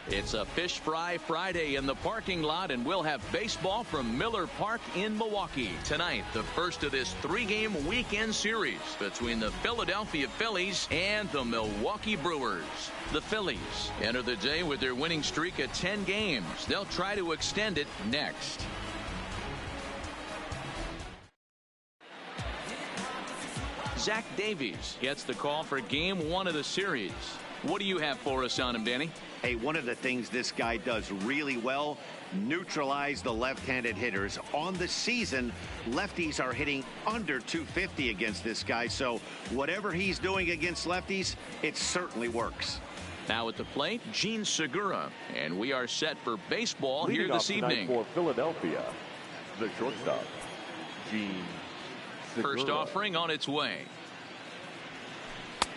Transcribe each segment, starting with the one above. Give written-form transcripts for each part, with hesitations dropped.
It's a Fish Fry Friday in the parking lot, and we'll have baseball from Miller Park in Milwaukee. Tonight, the first of this 3-game weekend series between the Philadelphia Phillies and the Milwaukee Brewers. The Phillies enter the day with their winning streak at 10 games. They'll try to extend it next. Zach Davies gets the call for game 1 of the series. What do you have for us on him, Danny? Hey, one of the things this guy does really well, neutralize the left-handed hitters. On the season, lefties are hitting under 250 against this guy, so whatever he's doing against lefties, it certainly works. Now at the plate, Gene Segura, and we are set for baseball here this evening. For Philadelphia, the shortstop, Gene Segura. First offering on its way.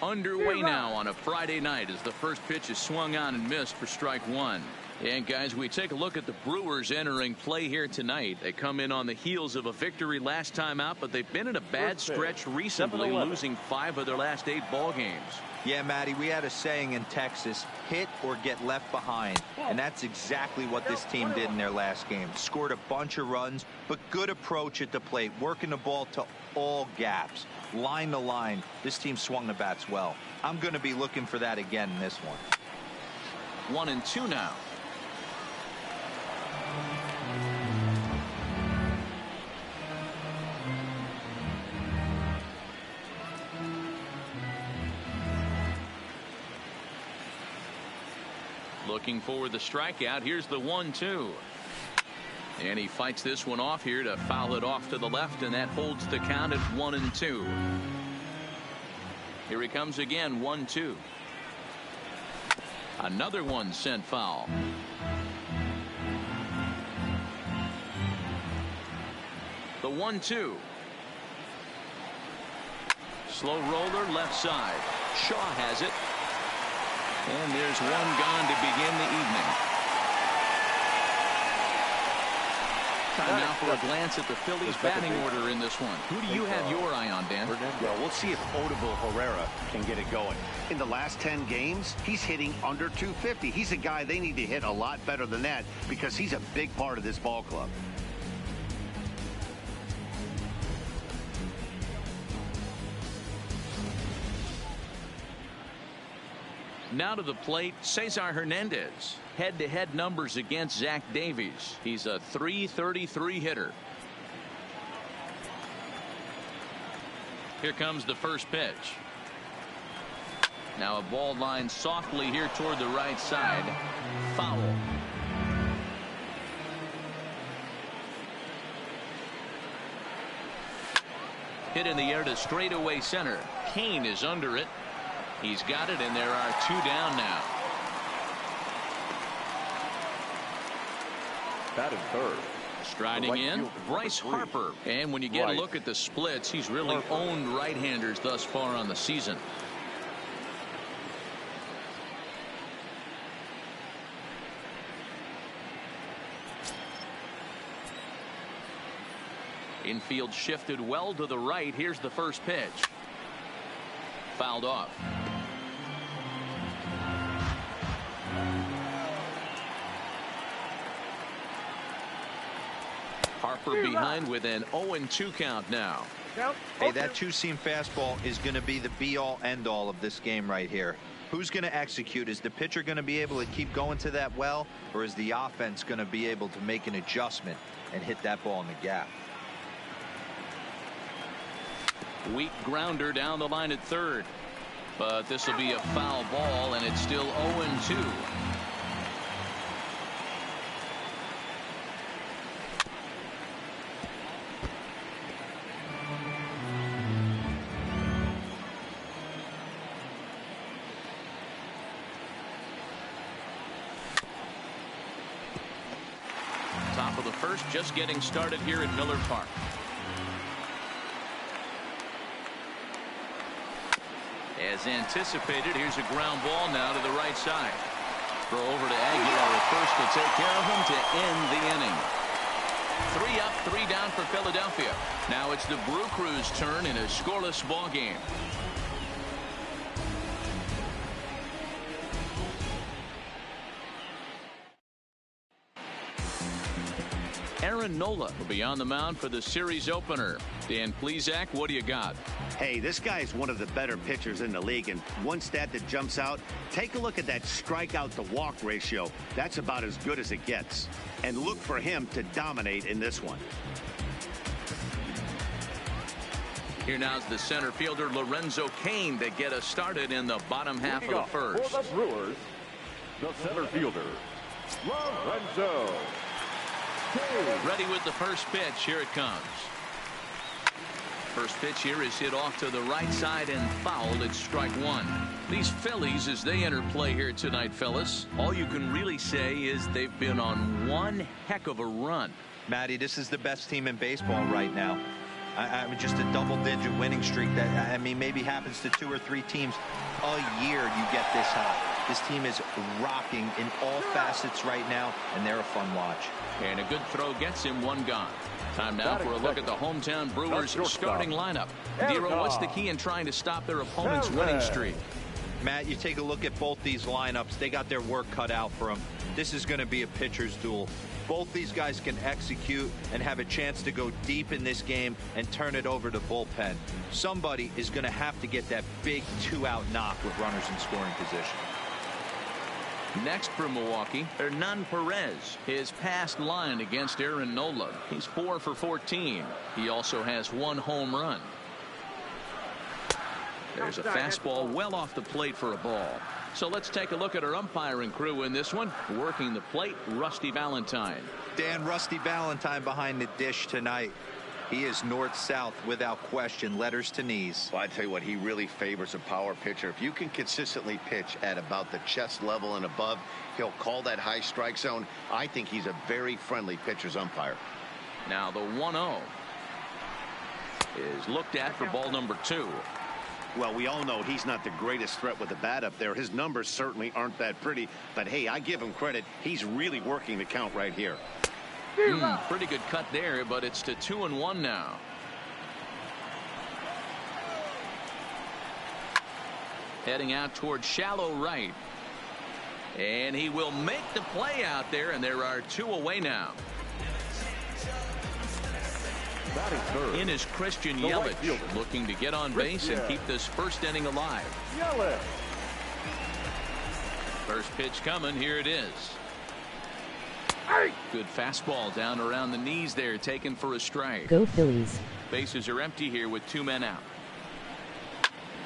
Underway now on a Friday night as the first pitch is swung on and missed for strike 1. And guys, we take a look at the Brewers entering play here tonight. They come in on the heels of a victory last time out, but they've been in a bad stretch recently, losing 5 of their last 8 ball games. Yeah, Matty, we had a saying in Texas, hit or get left behind. And that's exactly what this team did in their last game. Scored a bunch of runs, but good approach at the plate, working the ball to all gaps. Line to line, this team swung the bats well. I'm going to be looking for that again in this one. 1-2 now. Looking for the strikeout. Here's the 1-2. And he fights this one off here to foul it off to the left, and that holds the count at 1-2. Here he comes again, 1-2. Another one sent foul. The 1-2. Slow roller left side. Shaw has it. And there's one gone to begin the evening. Time now for a glance at the Phillies batting order in this one. Who do you have your eye on, Dan? Well, we'll see if Odubel Herrera can get it going. In the last 10 games, he's hitting under 250. He's a guy they need to hit a lot better than that because he's a big part of this ball club. Now to the plate, Cesar Hernandez. Head-to-head numbers against Zach Davies. He's a .333 hitter. Here comes the first pitch. Now a ball lined softly here toward the right side. Foul. Hit in the air to straightaway center. Kane is under it. He's got it, and there are 2 down now. Batting third. Striding in, Bryce Harper. And when you get a look at the splits, he's really owned right-handers thus far on the season. Infield shifted well to the right. Here's the first pitch. Fouled off. Harper behind with an 0-2 count now. Hey, that two-seam fastball is going to be the be-all, end-all of this game right here. Who's going to execute? Is the pitcher going to be able to keep going to that well, or is the offense going to be able to make an adjustment and hit that ball in the gap? Weak grounder down the line at third. But this will be a foul ball, and it's still 0-2. Top of the first, just getting started here at Miller Park. As anticipated, here's a ground ball now to the right side. Throw over to Aguilar at first to take care of him to end the inning. 3 up, 3 down for Philadelphia. Now it's the Brew Crew's turn in a scoreless ball game. Aaron Nola will be on the mound for the series opener. Dan Plesac, what do you got? Hey, this guy is one of the better pitchers in the league, and one stat that jumps out, take a look at that strikeout to walk ratio. That's about as good as it gets. And look for him to dominate in this one. Here now's the center fielder Lorenzo Cain to get us started in the bottom half of the first. For the Brewers, the center fielder, Lorenzo Cain. Ready with the first pitch. Here it comes. First pitch here is hit off to the right side and fouled. It's strike one. These Phillies, as they enter play here tonight, fellas, all you can really say is they've been on one heck of a run. Matty, this is the best team in baseball right now. I mean, just a double-digit winning streak that, I mean, maybe happens to 2 or 3 teams a year. You get this high. This team is rocking in all facets right now, and they're a fun watch. And a good throw gets him one gone. Time now for a look at the hometown Brewers starting lineup. Dero, what's the key in trying to stop their opponent's winning streak? Matt, you take a look at both these lineups. They got their work cut out for them. This is going to be a pitcher's duel. Both these guys can execute and have a chance to go deep in this game and turn it over to bullpen. Somebody is going to have to get that big 2-out knock with runners in scoring position. Next for Milwaukee, Hernan Perez. His past line against Aaron Nola. He's 4 for 14. He also has 1 home run. There's a fastball well off the plate for a ball. So let's take a look at our umpiring crew in this one. Working the plate, Rusty Valentine. Dan, Rusty Valentine behind the dish tonight. He is north-south without question, letters to knees. Well, I tell you what, he really favors a power pitcher. If you can consistently pitch at about the chest level and above, he'll call that high strike zone. I think he's a very friendly pitcher's umpire. Now the 1-0 is looked at for ball number 2. Well, we all know he's not the greatest threat with the bat up there. His numbers certainly aren't that pretty, but hey, I give him credit. He's really working the count right here. Pretty good cut there, but it's to 2-1 now. Heading out towards shallow right. And he will make the play out there, and there are 2 away now. In is Christian Yelich, looking to get on base and keep this first inning alive. First pitch coming. Here it is. Good fastball down around the knees there, taken for a strike. Go Phillies. Bases are empty here with 2 men out.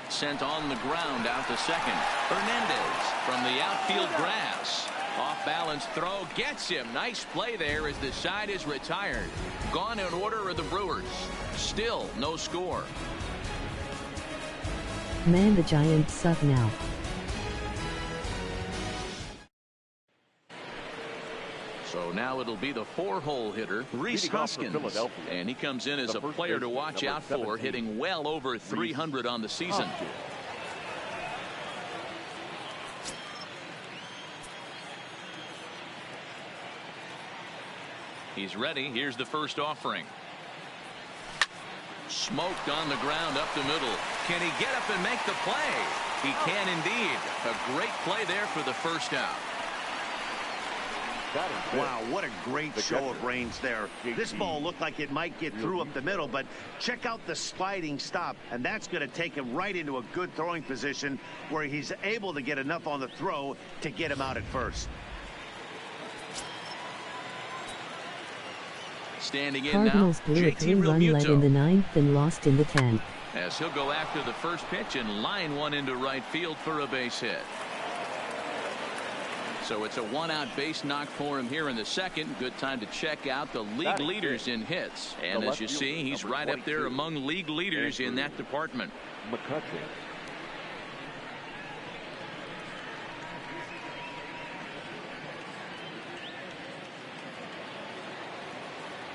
Sent on the ground out to second. Hernandez from the outfield grass. Off balance throw gets him. Nice play there as the side is retired. Gone in order are the Brewers. Still no score. Man, the Giants suck now. So now it'll be the 4-hole hitter, Rhys Hoskins. And he comes in as a player to watch out for, hitting well over 300 on the season. He's ready. Here's the first offering. Smoked on the ground up the middle. Can he get up and make the play? He can indeed. A great play there for the first out. Wow, what a great show of range there. This ball looked like it might get through up the middle, but check out the sliding stop, and that's going to take him right into a good throwing position where he's able to get enough on the throw to get him out at first. Standing in Cardinals now, blew a 3-run lead in the 9th and lost in the 10th. As he'll go after the first pitch and line one into right field for a base hit. So it's a 1-out base knock for him here in the second. Good time to check out the league leaders in hits. And as you see, he's right up there among league leaders in that department.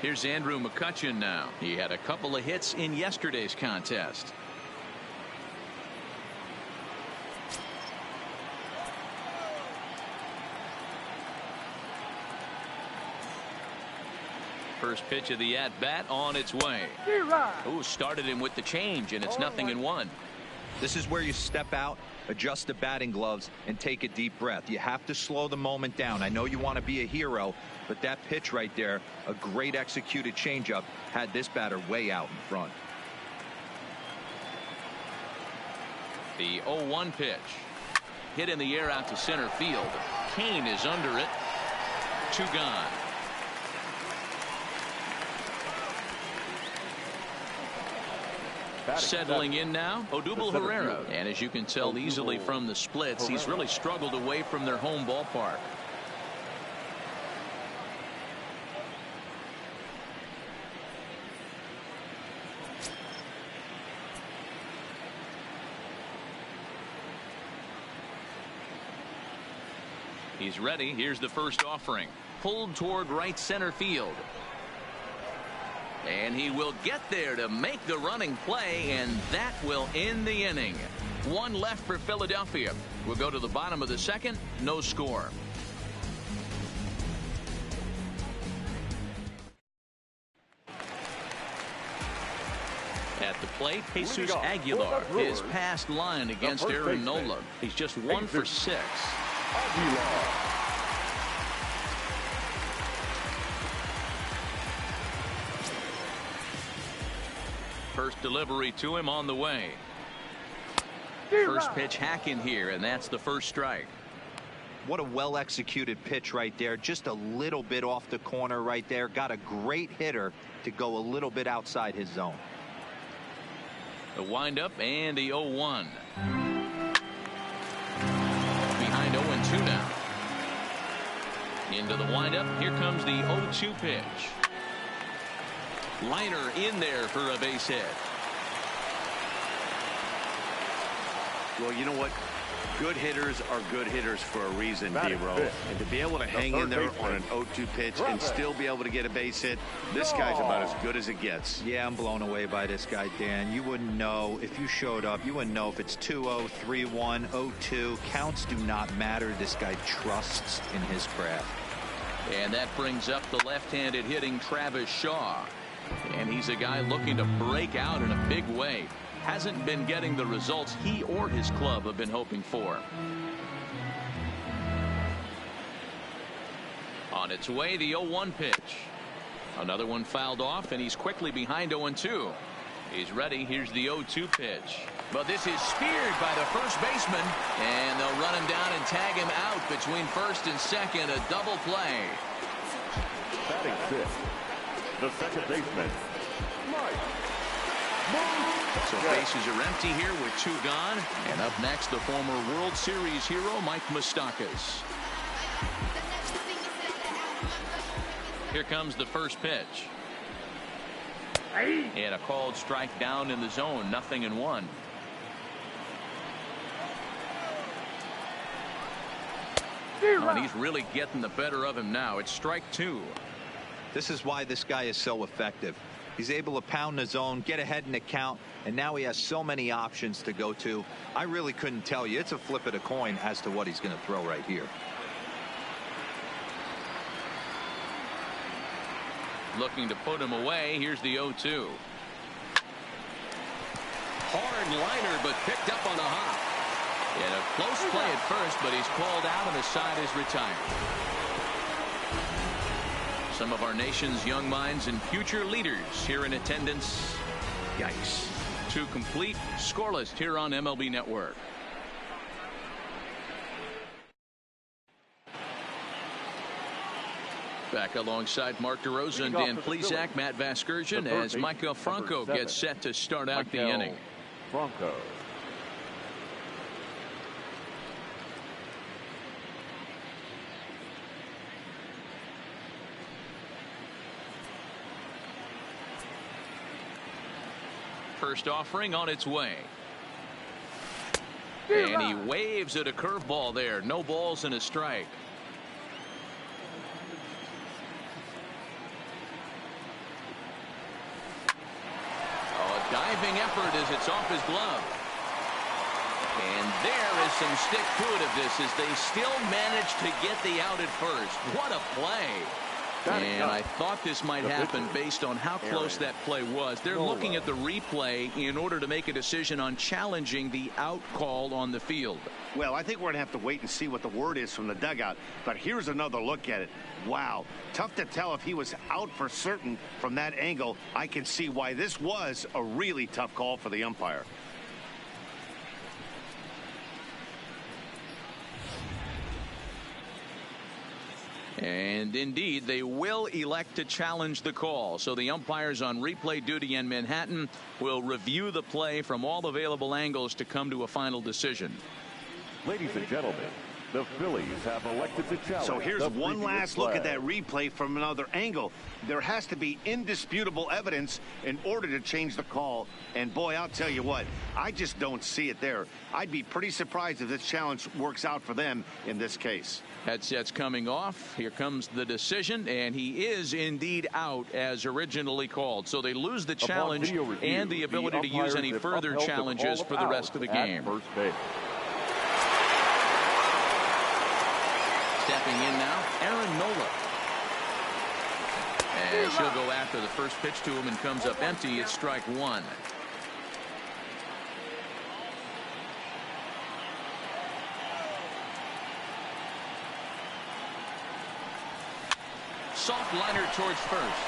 Here's Andrew McCutchen now. He had a couple of hits in yesterday's contest. First pitch of the at-bat on its way. Ooh, started him with the change, and it's 0-1. This is where you step out, adjust the batting gloves, and take a deep breath. You have to slow the moment down. I know you want to be a hero, but that pitch right there, a great executed changeup, had this batter way out in front. The 0-1 pitch. Hit in the air out to center field. Kane is under it. 2 gone. Settling in now, Odubel Herrera. And as you can tell easily from the splits, he's really struggled away from their home ballpark. He's ready. Here's the first offering. Pulled toward right center field. And he will get there to make the running play, and that will end the inning. 1 left for Philadelphia. We'll go to the bottom of the second. No score. At the plate, Jesus Aguilar. His past line against Aaron Nola. He's just 1 for 6. Aguilar. First delivery to him on the way. First pitch hack in here, and that's the first strike. What a well executed pitch right there. Just a little bit off the corner right there. Got a great hitter to go a little bit outside his zone. The windup and the 0-1. Behind 0-2 now. Into the windup. Here comes the 0-2 pitch. Liner in there for a base hit. Well, you know what? Good hitters are good hitters for a reason, D-Row. And to be able to hang in there on an 0-2 pitch and still be able to get a base hit, this guy's about as good as it gets. Yeah, I'm blown away by this guy, Dan. You wouldn't know if you showed up. You wouldn't know if it's 2-0, 3-1, 0-2. Counts do not matter. This guy trusts in his craft. And that brings up the left-handed hitting Travis Shaw. And he's a guy looking to break out in a big way. Hasn't been getting the results he or his club have been hoping for. On its way, the 0-1 pitch. Another one fouled off, and he's quickly behind 0-2. He's ready. Here's the 0-2 pitch. But this is speared by the first baseman, and they'll run him down and tag him out between first and second. A double play. Batting fifth, the second baseman, Mike. So bases are empty here with 2 gone. And up next, the former World Series hero, Mike Moustakas. Here comes the first pitch. And a called strike down in the zone. 0-1. Oh, and he's really getting the better of him now. It's strike 2. This is why this guy is so effective. He's able to pound the zone, get ahead in the count, and now he has so many options to go to. I really couldn't tell you. It's a flip of the coin as to what he's going to throw right here. Looking to put him away. Here's the 0-2. Hard liner, but picked up on a hop. And a close play at first, but he's called out and the side is retired. Some of our nation's young minds and future leaders here in attendance. Yikes. 2 complete, scoreless here on MLB Network. Back alongside Mark DeRosa and Dan Plesac, Matt Vasgersian, as Michael Franco gets set to start out the inning. Franco. First offering on its way. And he waves at a curveball there. No balls and a strike. Oh, a diving effort as it's off his glove. And there is some stick to it of this as they still manage to get the out at first. What a play. And I thought this might happen based on how close that play was. They're looking at the replay in order to make a decision on challenging the out call on the field. Well, I think we're going to have to wait and see what the word is from the dugout. But here's another look at it. Wow. Tough to tell if he was out for certain from that angle. I can see why this was a really tough call for the umpire. And indeed, they will elect to challenge the call. So the umpires on replay duty in Manhattan will review the play from all available angles to come to a final decision. Ladies and gentlemen, the Phillies have elected to challenge. So here's one last look at that replay from another angle. There has to be indisputable evidence in order to change the call. And boy, I'll tell you what, I just don't see it there. I'd be pretty surprised if this challenge works out for them in this case. Headsets coming off. Here comes the decision, and he is indeed out as originally called. So they lose the challenge and the ability to use any further challenges for the rest of the game. Stepping in now, Aaron Nola. And she'll go after the first pitch to him and comes up empty. It's strike one. Soft liner towards first.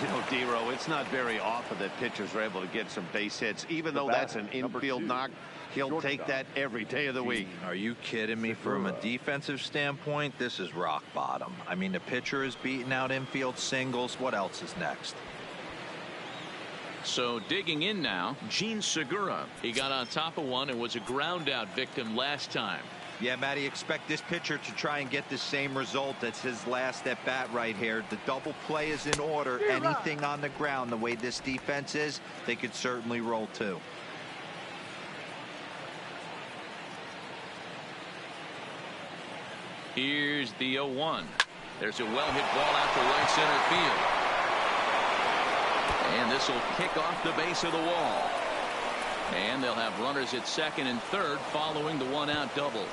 You know, D-Row, it's not very often that pitchers are able to get some base hits. Even though that's an infield knock, he'll take that every day of the week. Are you kidding me? From a defensive standpoint, this is rock bottom. I mean, the pitcher is beating out infield singles. What else is next? So digging in now, Gene Segura. He got on top of one and was a ground out victim last time. Yeah, Matty, expect this pitcher to try and get the same result as his last at bat right here. The double play is in order. Anything on the ground, the way this defense is, they could certainly roll too. Here's the 0-1. There's a well-hit ball out to right center field. And this will kick off the base of the wall. And they'll have runners at second and third following the one-out double.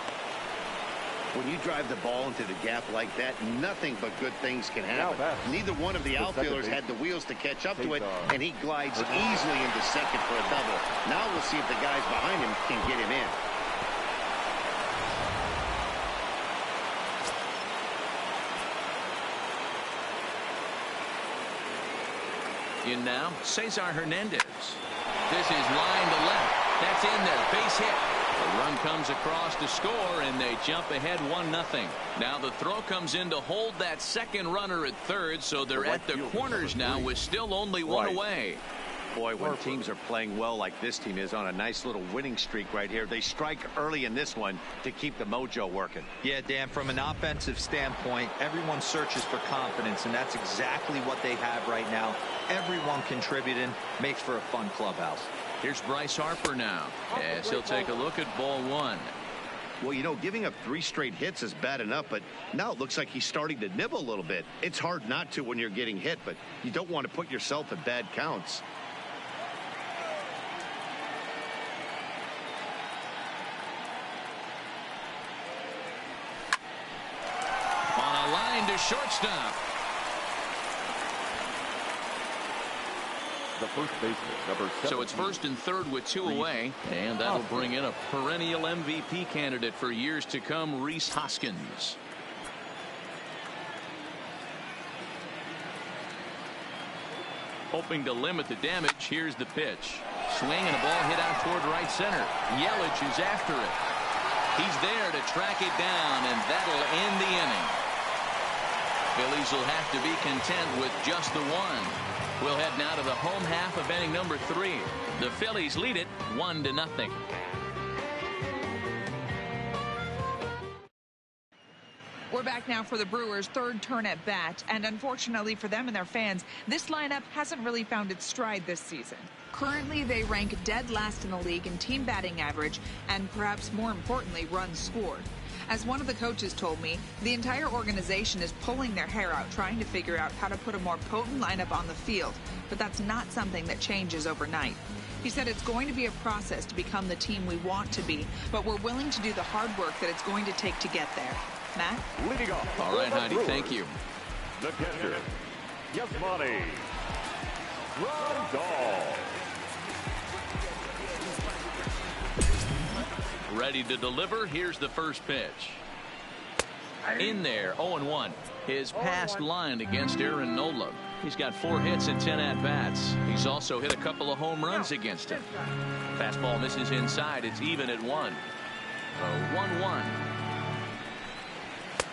When you drive the ball into the gap like that, nothing but good things can happen. Neither one of the outfielders had the wheels to catch up to it, and he glides easily into second for a double. Now we'll see if the guys behind him can get him in. In now, Cesar Hernandez. This is line to left. That's in there. Base hit. The run comes across to score, and they jump ahead 1-0. Now the throw comes in to hold that second runner at third, so they're at the corners now with still only one away. Boy, when teams are playing well like this team is on a nice little winning streak right here, they strike early in this one to keep the mojo working. Yeah, Dan, from an offensive standpoint, everyone searches for confidence, and that's exactly what they have right now. Everyone contributing makes for a fun clubhouse. Here's Bryce Harper now, as he'll take a look at ball one. Well, you know, giving up 3 straight hits is bad enough, but now it looks like he's starting to nibble a little bit. It's hard not to when you're getting hit, but you don't want to put yourself at bad counts. On a line to shortstop. The first baseman, number 7. So it's first and third with 2 away, and that'll bring in a perennial MVP candidate for years to come, Rhys Hoskins. Hoping to limit the damage. Here's the pitch. Swing and a ball hit out toward right center. Yelich is after it. He's there to track it down, and that'll end the inning. Phillies will have to be content with just the one. We'll head now to the home half of inning number 3. The Phillies lead it 1-0. We're back now for the Brewers' third turn at bat, and unfortunately for them and their fans, this lineup hasn't really found its stride this season. Currently, they rank dead last in the league in team batting average and, perhaps more importantly, runs scored. As one of the coaches told me, the entire organization is pulling their hair out trying to figure out how to put a more potent lineup on the field, but that's not something that changes overnight. He said it's going to be a process to become the team we want to be, but we're willing to do the hard work that it's going to take to get there. Matt? Leading off. All right, Heidi, Brewers, thank you. The catcher, Yasmani Grandal. Ready to deliver. Here's the first pitch. In there, 0-1. His past line against Aaron Nola. He's got 4 hits and 10 at-bats. He's also hit a couple of home runs against him. Fastball misses inside. It's even at 1. So 1-1.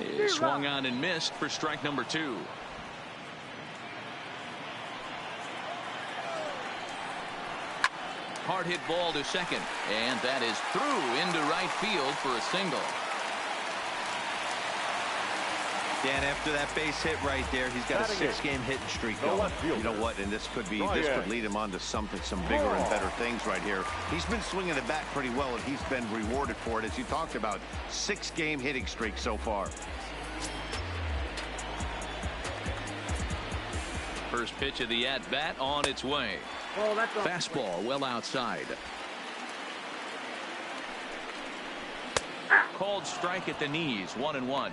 Is swung on and missed for strike number 2. Hard hit ball to second, and that is through into right field for a single. Dan, after that base hit right there, he's got a 6-game hitting streak going. You know what? And this could lead him on to some bigger and better things right here. He's been swinging the bat pretty well, and he's been rewarded for it, as you talked about. 6-game hitting streak so far. First pitch of the at-bat on its way. Fastball well outside. Called strike at the knees, 1-1.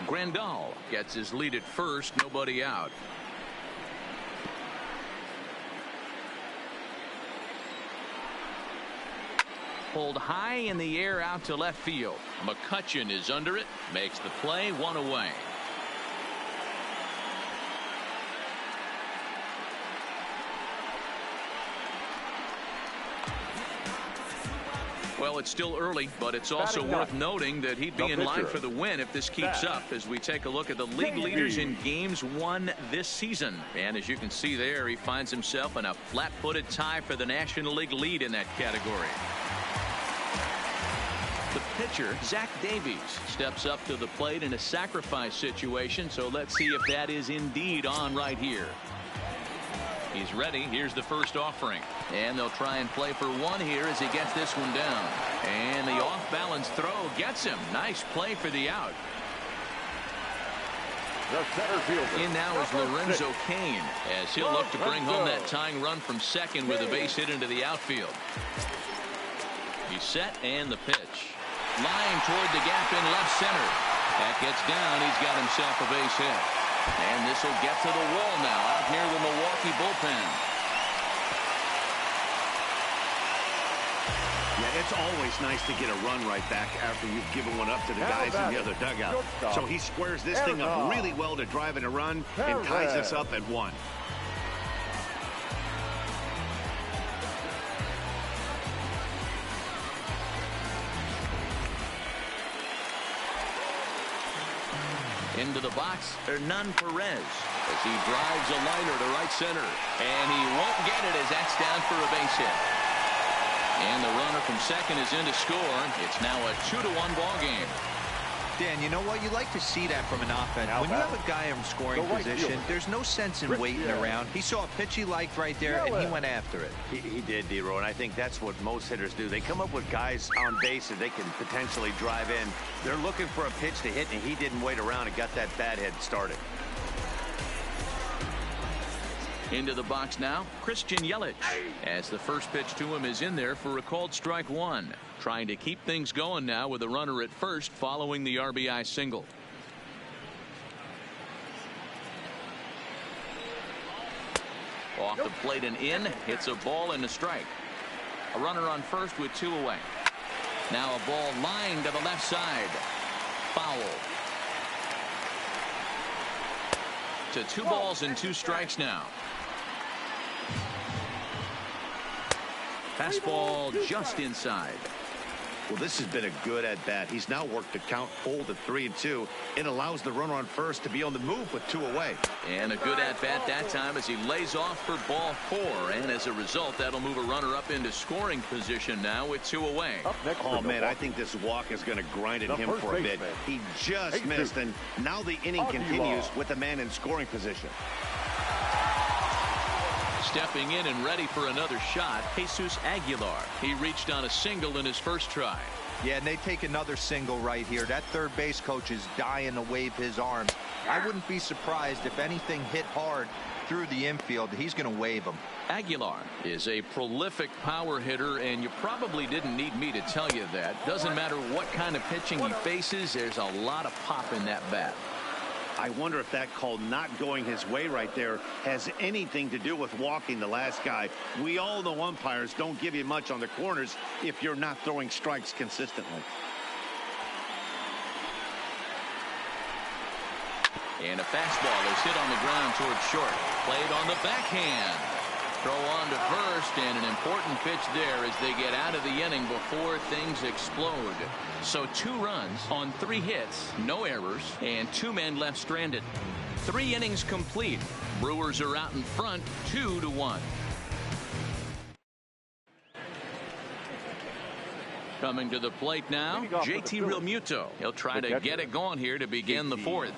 Grandal gets his lead at first, nobody out. Pulled high in the air out to left field. McCutchen is under it, makes the play, 1 away. Well, it's still early, but it's also worth noting that he'd be in line for the win if this keeps up, as we take a look at the league leaders in games won this season. And as you can see there, he finds himself in a flat-footed tie for the National League lead in that category. The pitcher, Zach Davies, steps up to the plate in a sacrifice situation, so let's see if that is indeed on right here. He's ready. Here's the first offering. And they'll try and play for 1 here as he gets this one down. And the off-balance throw gets him. Nice play for the out. The center fielder. In now is Lorenzo Cain, as he'll look to bring home that tying run from second with a base hit into the outfield. He's set, and the pitch. Line toward the gap in left center. That gets down. He's got himself a base hit. And this will get to the wall now out near the Milwaukee bullpen. Yeah, it's always nice to get a run right back after you've given one up to the guys in the other dugout. So he squares this thing up really well to drive in a run and ties us up at 1. Into the box, Hernan Perez, as he drives a liner to right center. And he won't get it as that's down for a base hit. And the runner from second is in to score. It's now a 2-1 ball game. Dan, you know what? You like to see that from an offense. When you have a guy in scoring position, there's no sense in waiting around. He saw a pitch he liked right there, and he went after it. He did, D-Row, and I think that's what most hitters do. They come up with guys on base that they can potentially drive in. They're looking for a pitch to hit, and he didn't wait around and got that bat head started. Into the box now, Christian Yelich, as the first pitch to him is in there for a called strike 1. Trying to keep things going now with a runner at first following the RBI single. Off the plate and in, hits a ball and a strike. A runner on first with 2 away. Now a ball lined to the left side. Foul. To 2 balls and 2 strikes now. Fastball just inside. Well, this has been a good at-bat. He's now worked the count full to 3-2. It allows the runner on first to be on the move with 2 away. And a good at-bat that time as he lays off for ball 4. And as a result, that'll move a runner up into scoring position now with 2 away. Oh, man, I think this walk is going to grind at him for a bit. He just missed, and now the inning continues with a man in scoring position. Stepping in and ready for another shot, Jesus Aguilar. He reached on a single in his first try. Yeah, and they take another single right here. That third base coach is dying to wave his arms. I wouldn't be surprised if anything hit hard through the infield, he's going to wave him. Aguilar is a prolific power hitter, and you probably didn't need me to tell you that. Doesn't matter what kind of pitching he faces, there's a lot of pop in that bat. I wonder if that call not going his way right there has anything to do with walking the last guy. We all know umpires don't give you much on the corners if you're not throwing strikes consistently. And a fastball is hit on the ground towards short. Played on the backhand. Throw on to first, and an important pitch there as they get out of the inning before things explode. So 2 runs on 3 hits, no errors, and 2 men left stranded. 3 innings complete. Brewers are out in front 2-1. Coming to the plate now, JT Realmuto. He'll try to get it going here to begin the 4th.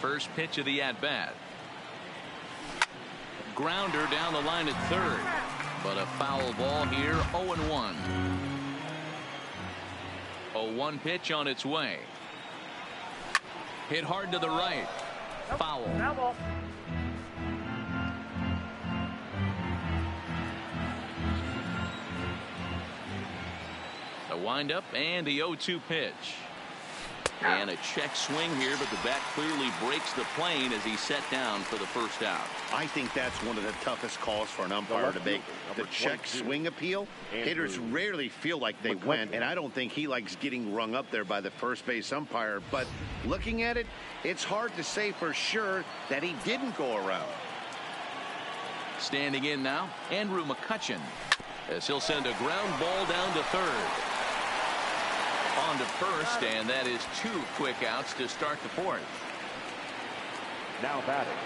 First pitch of the at-bat. Grounder down the line at third. But a foul ball here, 0-1. 0-1 pitch on its way. Hit hard to the right. Foul. The windup and the 0-2 pitch. And a check swing here, but the bat clearly breaks the plane as he's set down for the first out. I think that's one of the toughest calls for an umpire to make. The check swing appeal. Hitters rarely feel like they went, and I don't think he likes getting rung up there by the first base umpire. But looking at it, it's hard to say for sure that he didn't go around. Standing in now, Andrew McCutchen, as he'll send a ground ball down to third. On to first, and that is 2 quick outs to start the 4th. Now batting.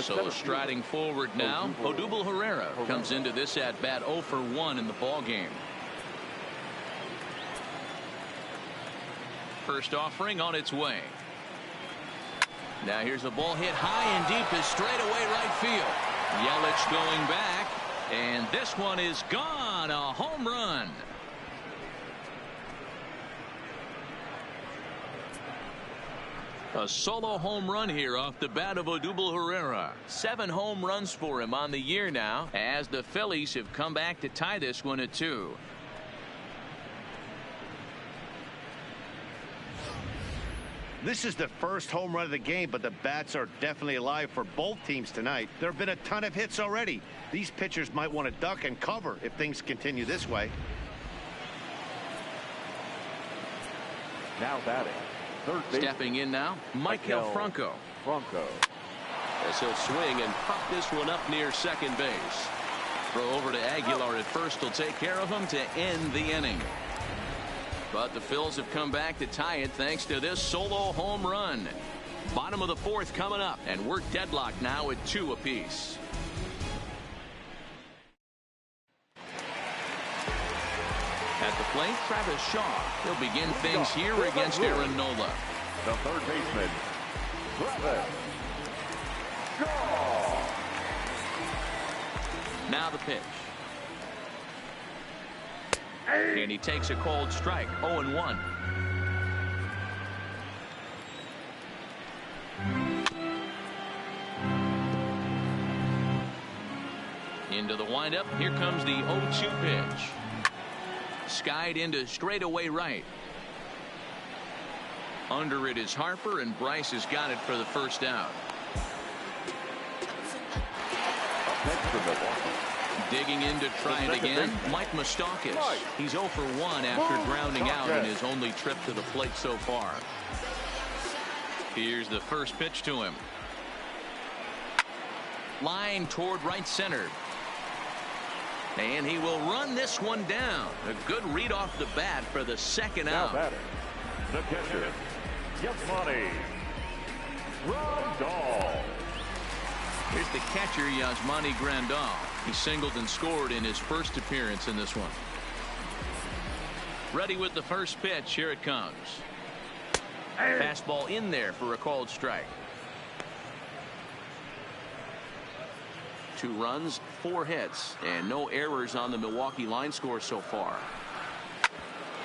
So striding forward now, Odubel Herrera comes into this at bat 0 for 1 in the ball game. First offering on its way. Now here's a ball hit high and deep to straightaway right field. Yelich going back, and this one is gone. A home run. A solo home run here off the bat of Odubel Herrera. 7 home runs for him on the year now, as the Phillies have come back to tie this one at 2. This is the first home run of the game, but the bats are definitely alive for both teams tonight. There have been a ton of hits already. These pitchers might want to duck and cover if things continue this way. Now batting. Stepping in now, Michael Franco. As he'll swing and pop this one up near second base. Throw over to Aguilar at first will take care of him to end the inning. But the Phils have come back to tie it thanks to this solo home run. Bottom of the 4th coming up, and we're deadlocked now at 2 apiece. At the plate, Travis Shaw. He'll begin things here against Aaron Nola. The third baseman, Travis Shaw. Now the pitch. And he takes a cold strike, 0-1. Into the windup. Here comes the 0-2 pitch. Skied into straightaway right. Under it is Harper, and Bryce has got it for the first out. Digging in to try it again, Mike Moustakas. He's 0 for 1 after grounding out in his only trip to the plate so far. Here's the first pitch to him. Line toward right center. And he will run this one down. A good read off the bat for the second out. The catcher, Yasmani Grandal. Here's the catcher, Yasmani Grandal. He singled and scored in his first appearance in this one. Ready with the first pitch. Here it comes. Fastball in there for a called strike. 2 runs, 4 hits, and no errors on the Milwaukee line score so far.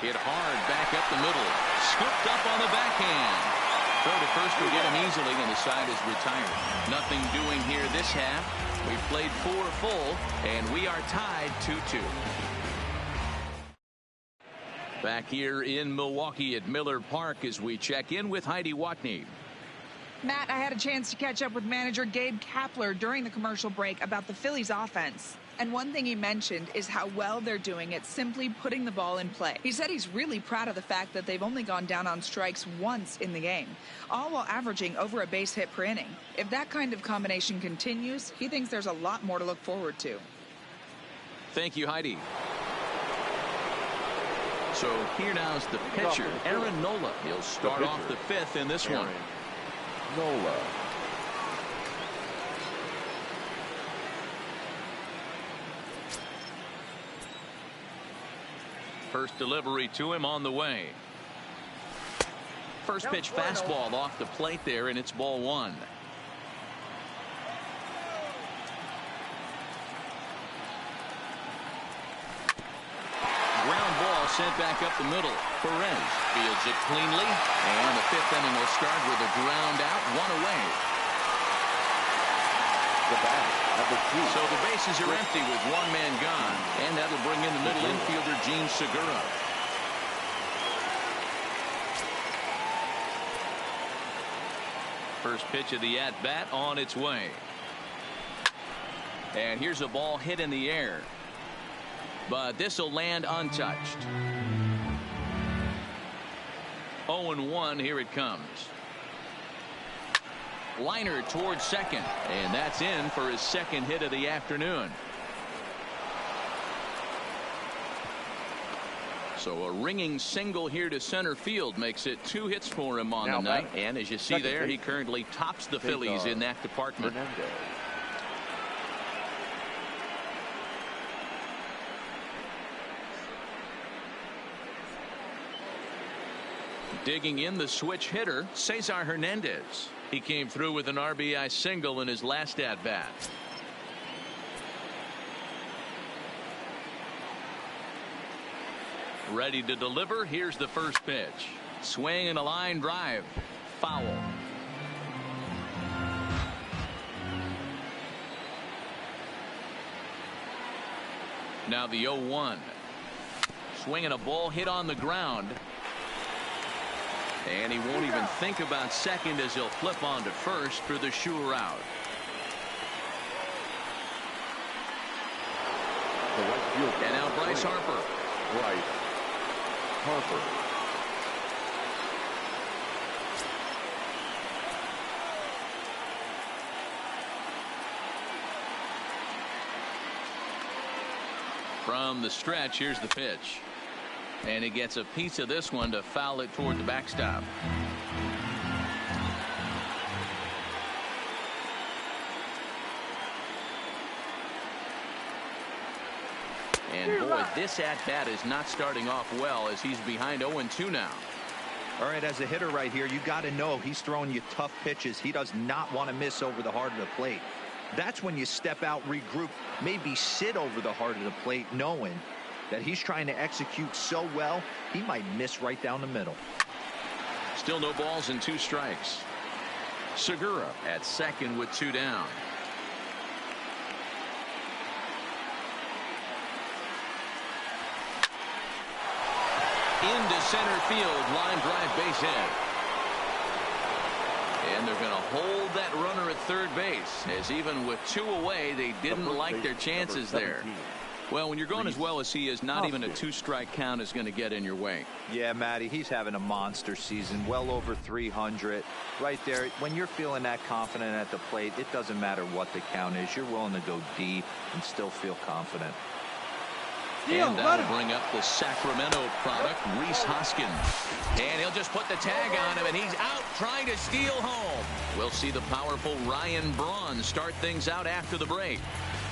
Hit hard back up the middle. Scooped up on the backhand. Throw to first will get him easily, and the side is retired. Nothing doing here this half. We played 4 full, and we are tied 2-2. Back here in Milwaukee at Miller Park as we check in with Heidi Watney. Matt, I had a chance to catch up with manager Gabe Kapler during the commercial break about the Phillies offense. And one thing he mentioned is how well they're doing at simply putting the ball in play. He said he's really proud of the fact that they've only gone down on strikes once in the game, all while averaging over a base hit per inning. If that kind of combination continues, he thinks there's a lot more to look forward to. Thank you, Heidi. So here now is the pitcher, Aaron Nola. He'll start off the 5th in this one. Nola. First delivery to him on the way. First pitch fastball off the plate there, and it's ball 1. Ground ball sent back up the middle. Perez fields it cleanly, and the 5th inning will start with a ground out, 1 away. So the bases are empty with 1 man gone, and that'll bring in the middle infielder Gene Segura. First pitch of the at-bat on its way. And here's a ball hit in the air, but this will land untouched. 0-1, here it comes. Liner towards second, and that's in for his 2nd hit of the afternoon. So a ringing single here to center field makes it 2 hits for him on the night, and as you see there, he currently tops the Phillies in that department. Digging in the switch hitter, Cesar Hernandez. He came through with an RBI single in his last at-bat. Ready to deliver. Here's the first pitch. Swing and a line drive. Foul. Now the 0-1. Swinging a ball hit on the ground. And he won't even think about second as he'll flip on to first for the sure out. And now Bryce Harper. From the stretch, here's the pitch. And he gets a piece of this one to foul it toward the backstop. And boy, this at-bat is not starting off well as he's behind 0-2 now. All right, as a hitter right here, you got to know he's throwing you tough pitches. He does not want to miss over the heart of the plate. That's when you step out, regroup, maybe sit over the heart of the plate, knowing that he's trying to execute so well, he might miss right down the middle. Still no balls and 2 strikes. Segura at second with 2 down. Into center field, line drive, base hit. And they're going to hold that runner at third base, as even with 2 away, they didn't like their chances there. Well, when you're going as well as he is, not even a 2-strike count is going to get in your way. Yeah, Matty, he's having a monster season, well over 300. Right there, when you're feeling that confident at the plate, it doesn't matter what the count is. You're willing to go deep and still feel confident. And that'll bring up the Sacramento product, Rhys Hoskins. And he'll just put the tag on him, and he's out trying to steal home. We'll see the powerful Ryan Braun start things out after the break.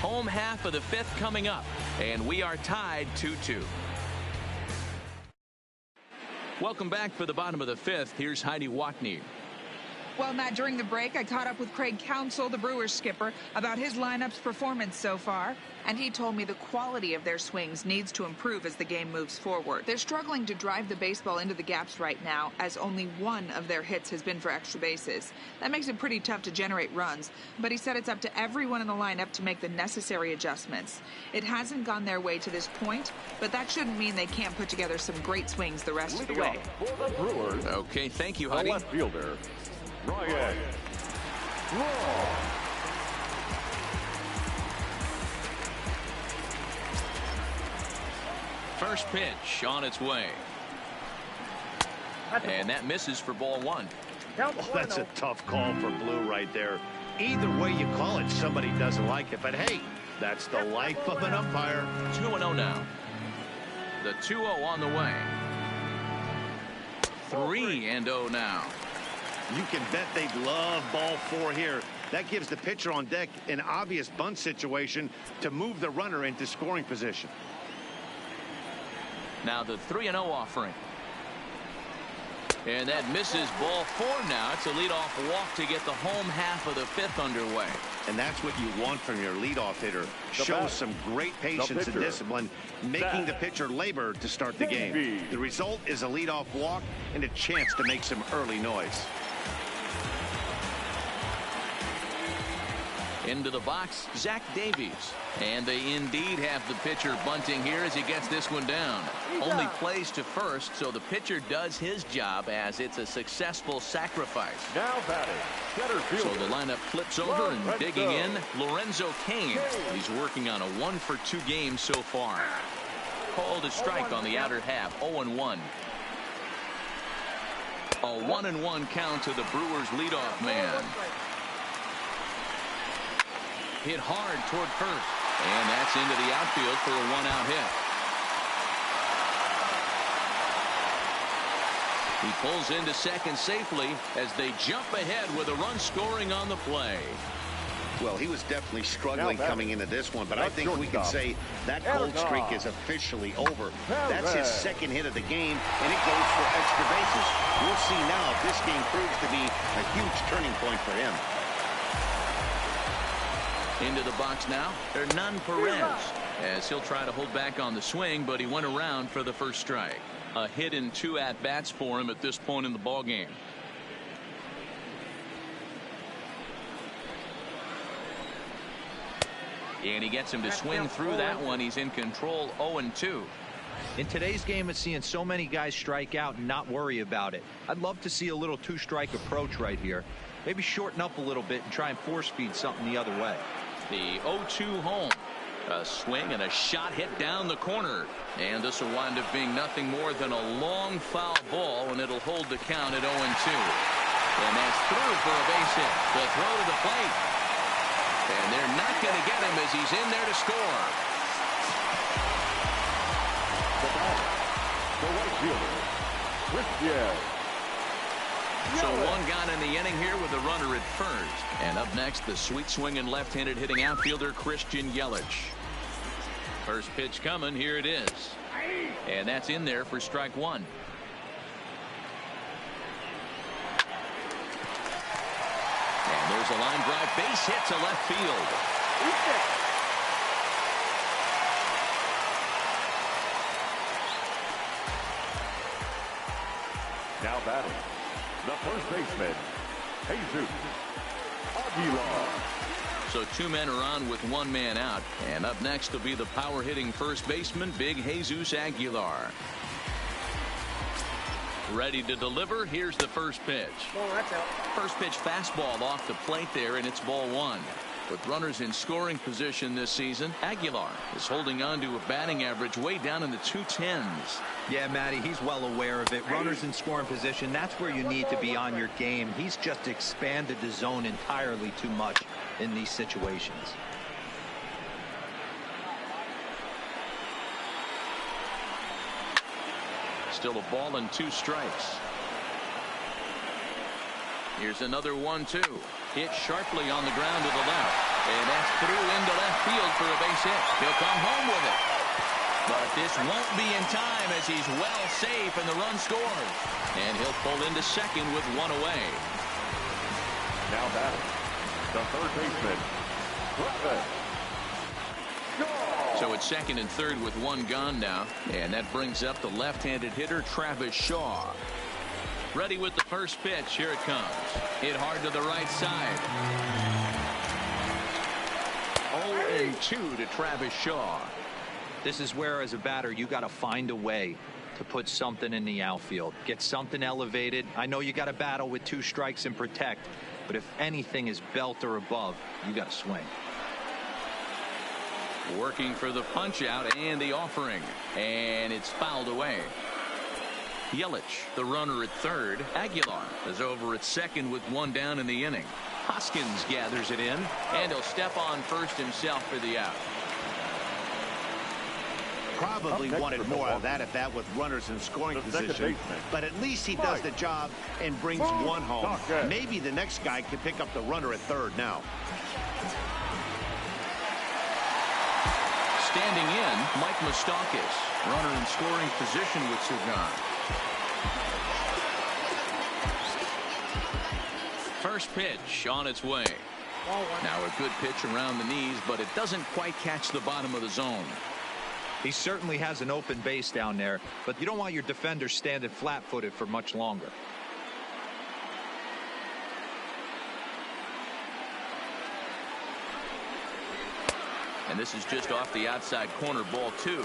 Home half of the 5th coming up, and we are tied 2-2. Welcome back for the bottom of the 5th. Here's Heidi Watney. Well, Matt, during the break, I caught up with Craig Counsell, the Brewers skipper, about his lineup's performance so far. And he told me the quality of their swings needs to improve as the game moves forward. They're struggling to drive the baseball into the gaps right now, as only one of their hits has been for extra bases. That makes it pretty tough to generate runs. But he said it's up to everyone in the lineup to make the necessary adjustments. It hasn't gone their way to this point, but that shouldn't mean they can't put together some great swings the rest of the way. For the Brewers, Okay, thank you, the Heidi. left fielder, Ryan Braun. First pitch on its way. And that misses for ball one. Well, that's a tough call for Blue right there. Either way you call it, somebody doesn't like it. But hey, that's the life of an umpire. 2-0 now. The 2-0 on the way. 3-0 now. You can bet they'd love ball 4 here. That gives the pitcher on deck an obvious bunt situation to move the runner into scoring position. Now the 3-0 offering. And that misses ball 4 now. It's a leadoff walk to get the home half of the 5th underway. And that's what you want from your leadoff hitter. Shows some great patience and discipline, making the pitcher labor to start the game. The result is a leadoff walk and a chance to make some early noise. Into the box, Zach Davies. And they indeed have the pitcher bunting here as he gets this one down. Only plays to first, so the pitcher does his job as it's a successful sacrifice. Now batting, center fielder. So the lineup flips over and digging in, Lorenzo Cain. He's working on a 1-for-2 game so far. Called a strike on the outer half, 0-1. A 1-1 count to the Brewers leadoff man. Hit hard toward first, and that's into the outfield for a 1-out hit. He pulls into second safely as they jump ahead with a run scoring on the play. Well, he was definitely struggling coming into this one, but I think we can say that cold streak is officially over. That's his second hit of the game, and it goes for extra bases. We'll see now if this game proves to be a huge turning point for him. Into the box now, Hernan Perez, as he'll try to hold back on the swing, but he went around for the first strike. A hit in 2 at-bats for him at this point in the ballgame. And he gets him to swing through that one. He's in control, 0-2. In today's game, it's seeing so many guys strike out and not worry about it. I'd love to see a little 2-strike approach right here. Maybe shorten up a little bit and try and force feed something the other way. The 0-2 home. A swing and a shot hit down the corner. And this will wind up being nothing more than a long foul ball, and it'll hold the count at 0-2. And that's through for a base hit. The throw to the plate. And they're not going to get him as he's in there to score. The right fielder, Christian. So one gone in the inning here with a runner at first. And up next, the sweet swinging left-handed hitting outfielder Christian Yelich. First pitch coming. Here it is. And that's in there for strike 1. And there's a line drive. Base hit to left field. Now batting, the first baseman, Jesus Aguilar. So 2 men are on with 1 man out. And up next will be the power hitting first baseman, Big Jesus Aguilar. Ready to deliver. Here's the first pitch. First pitch fastball off the plate there, and it's ball 1. With runners in scoring position this season, Aguilar is holding on to a batting average way down in the 210s. Yeah, Matty, he's well aware of it. Runners in scoring position, that's where you need to be on your game. He's just expanded the zone entirely too much in these situations. Still a ball and 2 strikes. Here's another 1-2. Hit sharply on the ground to the left. And that's through into left field for a base hit. He'll come home with it. But this won't be in time as he's well safe and the run scores. And he'll pull into second with 1 away. batting, the third baseman, Travis. So it's second and third with one gone now. And that brings up the left-handed hitter, Travis Shaw. Ready with the first pitch. Here it comes. Hit hard to the right side. 0-2 to Travis Shaw. This is where, as a batter, you got to find a way to put something in the outfield. Get something elevated. I know you got to battle with 2 strikes and protect, but if anything is belt or above, you got to swing. Working for the punch out and the offering, and it's fouled away. Yelich, the runner at third. Aguilar is over at second with one down in the inning. Hoskins gathers it in, and he'll step on first himself for the out. Probably wanted more of that at bat with runners in scoring position, but at least he does the job and brings one home. Maybe the next guy can pick up the runner at third now. Standing in, Mike Moustakas, runner in scoring position with Sugan. First pitch on its way. Now a good pitch around the knees, but it doesn't quite catch the bottom of the zone. He certainly has an open base down there, but you don't want your defender standing flat-footed for much longer. And this is just off the outside corner, ball 2.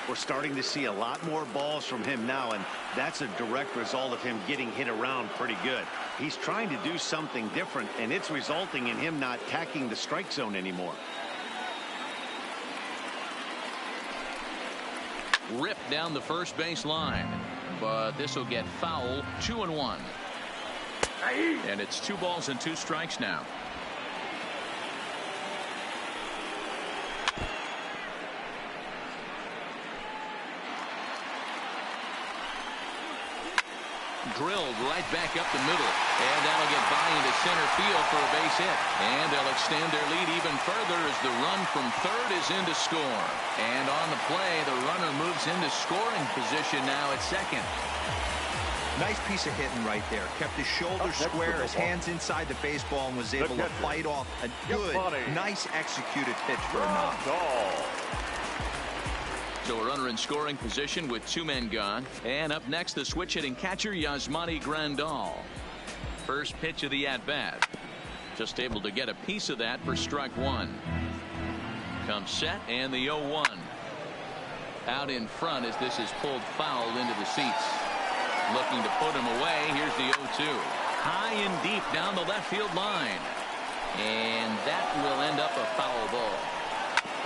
We're starting to see a lot more balls from him now, and that's a direct result of him getting hit around pretty good. He's trying to do something different, and it's resulting in him not tacking the strike zone anymore. Ripped down the first base line, but this will get foul. 2-1. And it's 2 balls and 2 strikes now. Drilled right back up the middle, and that'll get by into center field for a base hit. And they'll extend their lead even further as the run from third is in to score. And on the play, the runner moves into scoring position now at second. Nice piece of hitting right there. Kept his shoulders square, his hands inside the baseball, and was able to fight off a good, nice executed pitch for a knock. So a runner in scoring position with 2 men gone. And up next, the switch hitting catcher, Yasmani Grandal. First pitch of the at-bat. Just able to get a piece of that for strike 1. Comes set, and the 0-1. Out in front as this is pulled foul into the seats. Looking to put him away. Here's the 0-2. High and deep down the left field line. And that will end up a foul ball.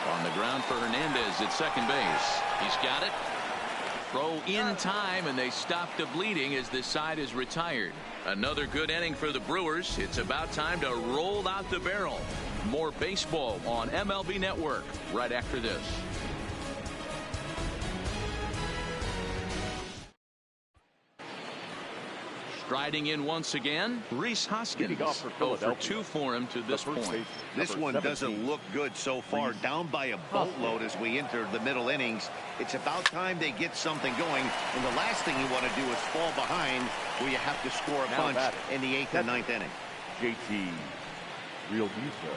On the ground for Hernandez at second base. He's got it. Throw in time, and they stop the bleeding as this side is retired. Another good inning for the Brewers. It's about time to roll out the barrel. More baseball on MLB Network right after this. Striding in once again, Rhys Hoskins. 0-for-2 for him to this point. This one doesn't look good so far. Down by a boatload as we enter the middle innings. It's about time they get something going. And the last thing you want to do is fall behind where you have to score a bunch in the 8th and 9th inning. JT Realmuto.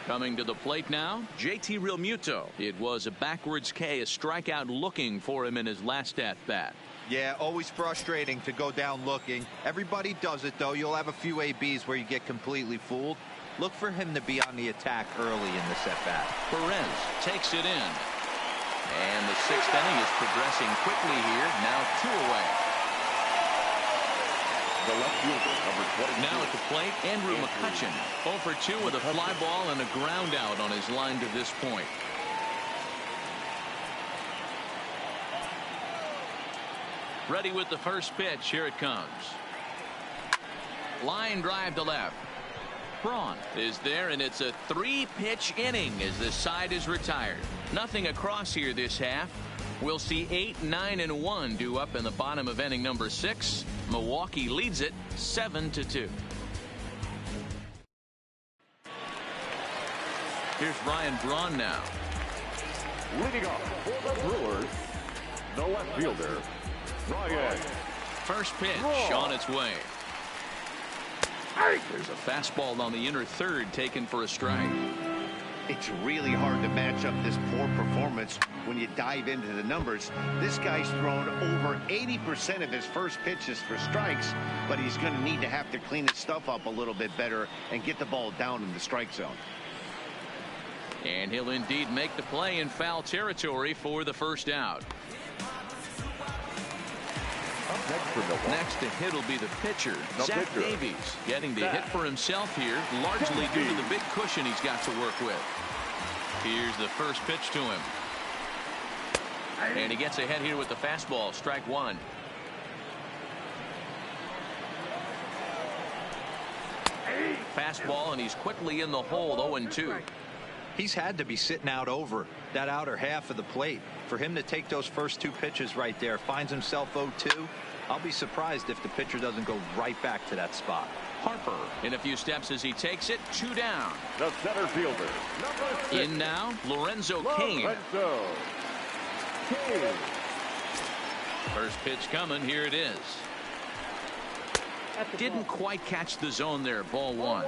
Coming to the plate now, JT Realmuto. It was a backwards K, a strikeout looking for him in his last at-bat. Yeah, always frustrating to go down looking. Everybody does it, though. You'll have a few ABs where you get completely fooled. Look for him to be on the attack early in the at-bat. Perez takes it in. And the 6th inning is progressing quickly here. Now 2 away. The left fielder, number 22. Now at the plate, Andrew McCutchen. 0-for-2 with a fly ball and a ground out on his line to this point. Ready with the first pitch. Here it comes. Line drive to left. Braun is there, and it's a 3-pitch inning as this side is retired. Nothing across here this half. We'll see 8, 9, and 1 due up in the bottom of inning number 6. Milwaukee leads it 7-2. Here's Ryan Braun now. Leading off for the Brewers, the left fielder, Ryan. First pitch on its way. There's a fastball on the inner third taken for a strike. It's really hard to match up this poor performance when you dive into the numbers. This guy's thrown over 80% of his first pitches for strikes, but he's going to need to have to clean his stuff up a little bit better and get the ball down in the strike zone. And he'll indeed make the play in foul territory for the first out. Next to hit will be the pitcher, Zach Davies, getting the hit for himself here, largely due to the big cushion he's got to work with. Here's the first pitch to him. And he gets ahead here with the fastball, strike one. Fastball, and he's quickly in the hole, 0-2. He's had to be sitting out over that outer half of the plate. For him to take those first two pitches right there, finds himself 0-2. I'll be surprised if the pitcher doesn't go right back to that spot. Harper in a few steps as he takes it, 2 down. The center fielder. In now, Lorenzo King. First pitch coming, here it is. Didn't quite catch the zone there, ball one.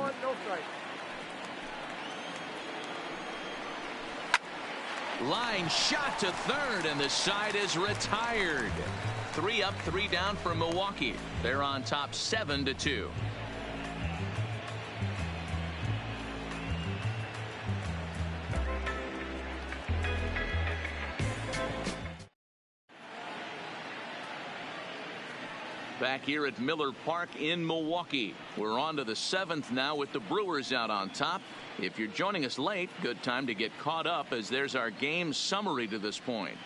Line shot to third, and the side is retired. 3 up, 3 down for Milwaukee. They're on top 7-2. Back here at Miller Park in Milwaukee. We're on to the 7th now with the Brewers out on top. If you're joining us late, good time to get caught up as there's our game summary to this point.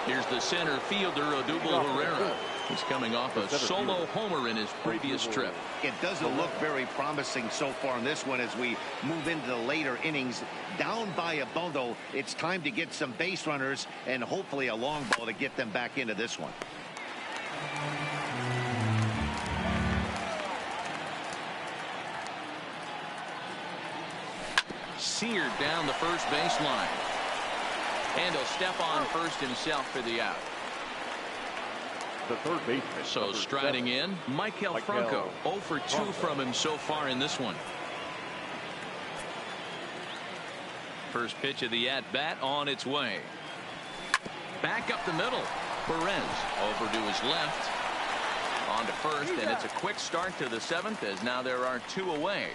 Here's the center fielder, Odubel Herrera. He's coming off a solo homer in his previous trip. It doesn't look very promising so far in this one as we move into the later innings. Down by a bundle, it's time to get some base runners and hopefully a long ball to get them back into this one. Seared down the first baseline. And he'll step on first himself for the out. The third baseman. So striding in, Michael Franco. 0 for 2 from him so far in this one. First pitch of the at-bat on its way. Back up the middle. Perez over to his left. On to first, and it's a quick start to the 7th as now there are 2 away.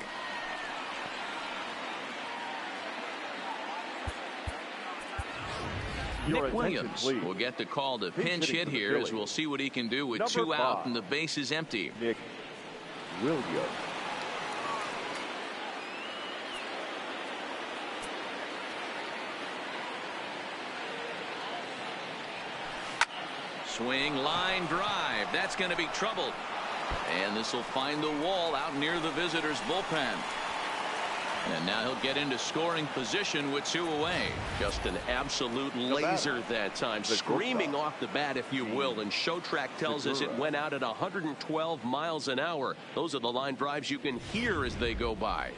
Nick Williams will get the call to pinch hit here as we'll see what he can do with 2 out and the base is empty. Nick Williams. Swing, line drive. That's going to be trouble. And this will find the wall out near the visitors' bullpen. And now he'll get into scoring position with 2 away. Just an absolute laser that time, screaming off the bat, if you will. And Showtrack tells us it went out at 112 miles an hour. Those are the line drives you can hear as they go by.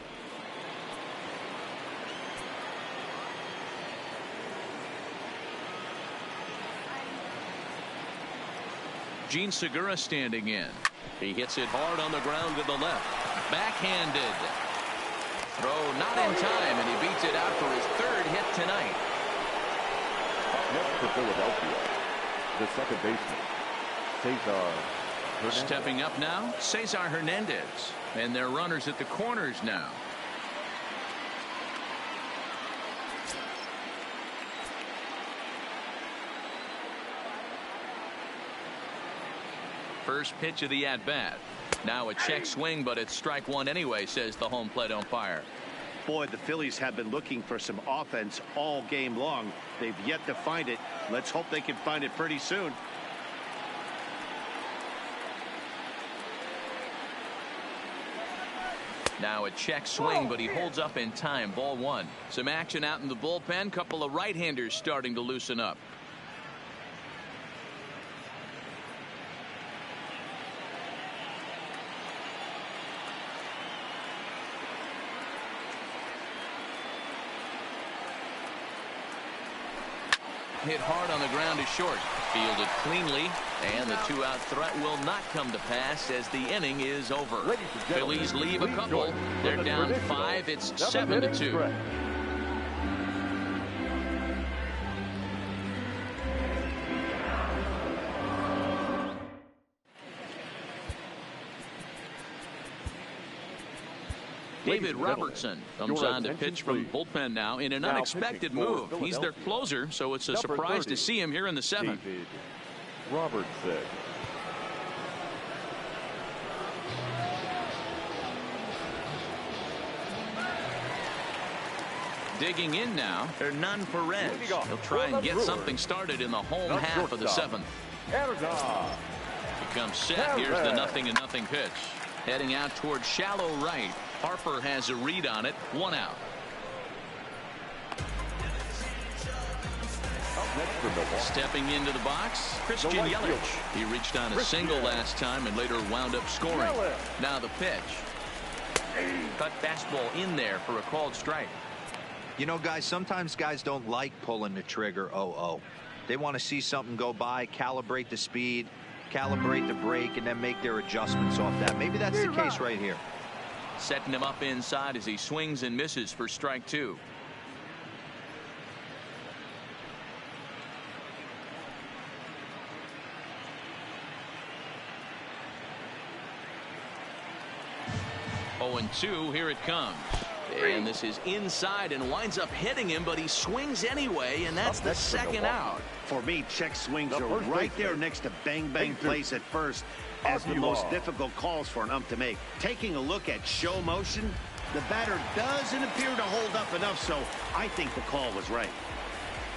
Gene Segura standing in. He hits it hard on the ground to the left. Backhanded. Throw not in time, and he beats it out for his 3rd hit tonight. Next for Philadelphia, the second baseman, Cesar Hernandez. Stepping up now, Cesar Hernandez. And they're runners at the corners now. First pitch of the at-bat. Now a check swing, but it's strike one anyway, says the home plate umpire. Boy, the Phillies have been looking for some offense all game long. They've yet to find it. Let's hope they can find it pretty soon. Now a check swing, but he holds up in time. Ball one. Some action out in the bullpen. Couple of right-handers starting to loosen up. hit hard on the ground is short. Fielded cleanly, and the two-out threat will not come to pass as the inning is over. Phillies leave a couple. They're down 5. It's 7-2. David Robertson comes on to pitch from bullpen now in an unexpected move. He's their closer, so it's a surprise to see him here in the 7th. David Robertson. Digging in now, Hernan Perez. He'll try and get something started in the home half of the 7th. He comes set. Here's the 0-0 pitch. Heading out toward shallow right. Harper has a read on it. 1 out. Stepping into the box, Christian Yelich. He reached on a single last time and later wound up scoring. Now the pitch. Cut fastball in there for a called strike. You know, guys, sometimes guys don't like pulling the trigger 0-0. They want to see something go by, calibrate the speed, calibrate the brake, and then make their adjustments off that. Maybe that's the case right here. Setting him up inside as he swings and misses for strike 2. Oh, and 2, here it comes. And this is inside and winds up hitting him, but he swings anyway, and that's the 2nd out. For me, check swings are right there next to bang plays at first as the most difficult calls for an ump to make. Taking a look at show motion, the batter doesn't appear to hold up enough, so I think the call was right.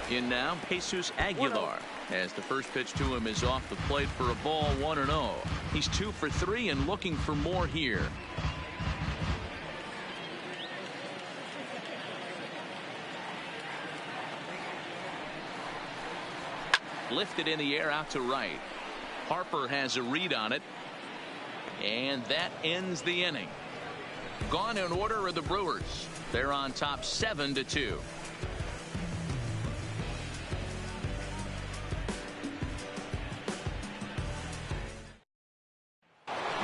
In now, Jesus Aguilar, as the first pitch to him is off the plate for a ball, 1-0. He's 2 for 3 and looking for more here. Lifted in the air out to right. Harper has a read on it, and that ends the inning. Gone in order are the Brewers. They're on top 7-2.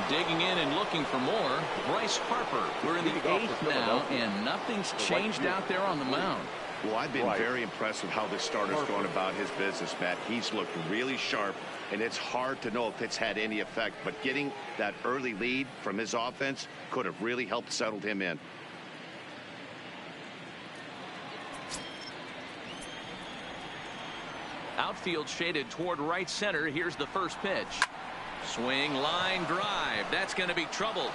Digging in and looking for more, Bryce Harper. We're in the 8th now, and nothing's changed out there on the mound. Well, I've been very impressed with how this starter's going about his business, Matt. He's looked really sharp, and it's hard to know if it's had any effect, but getting that early lead from his offense could have really helped settle him in. Outfield shaded toward right center. Here's the first pitch. Swing, line drive. That's going to be trouble.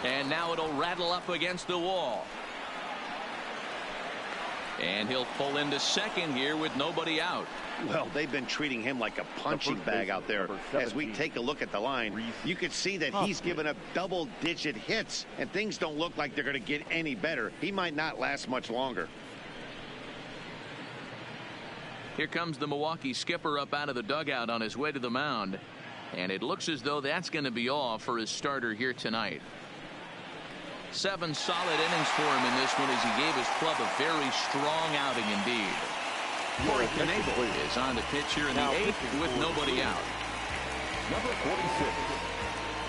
And now it'll rattle up against the wall. And he'll pull into second here with nobody out. Well, they've been treating him like a punching bag out there. As we take a look at the line, you can see that he's given up double-digit hits, and things don't look like they're going to get any better. He might not last much longer. Here comes the Milwaukee skipper up out of the dugout on his way to the mound. And it looks as though that's going to be all for his starter here tonight. 7 solid innings for him in this one as he gave his club a very strong outing indeed. Corey Knebel is on the pitch here in the 8th with nobody out. Number 46,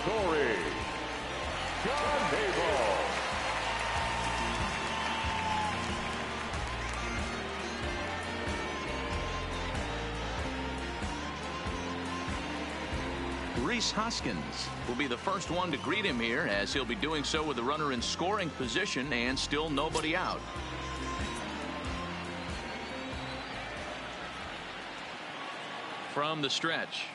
Corey Knebel. Rhys Hoskins will be the first one to greet him here, as he'll be doing so with the runner in scoring position and still nobody out. From the stretch.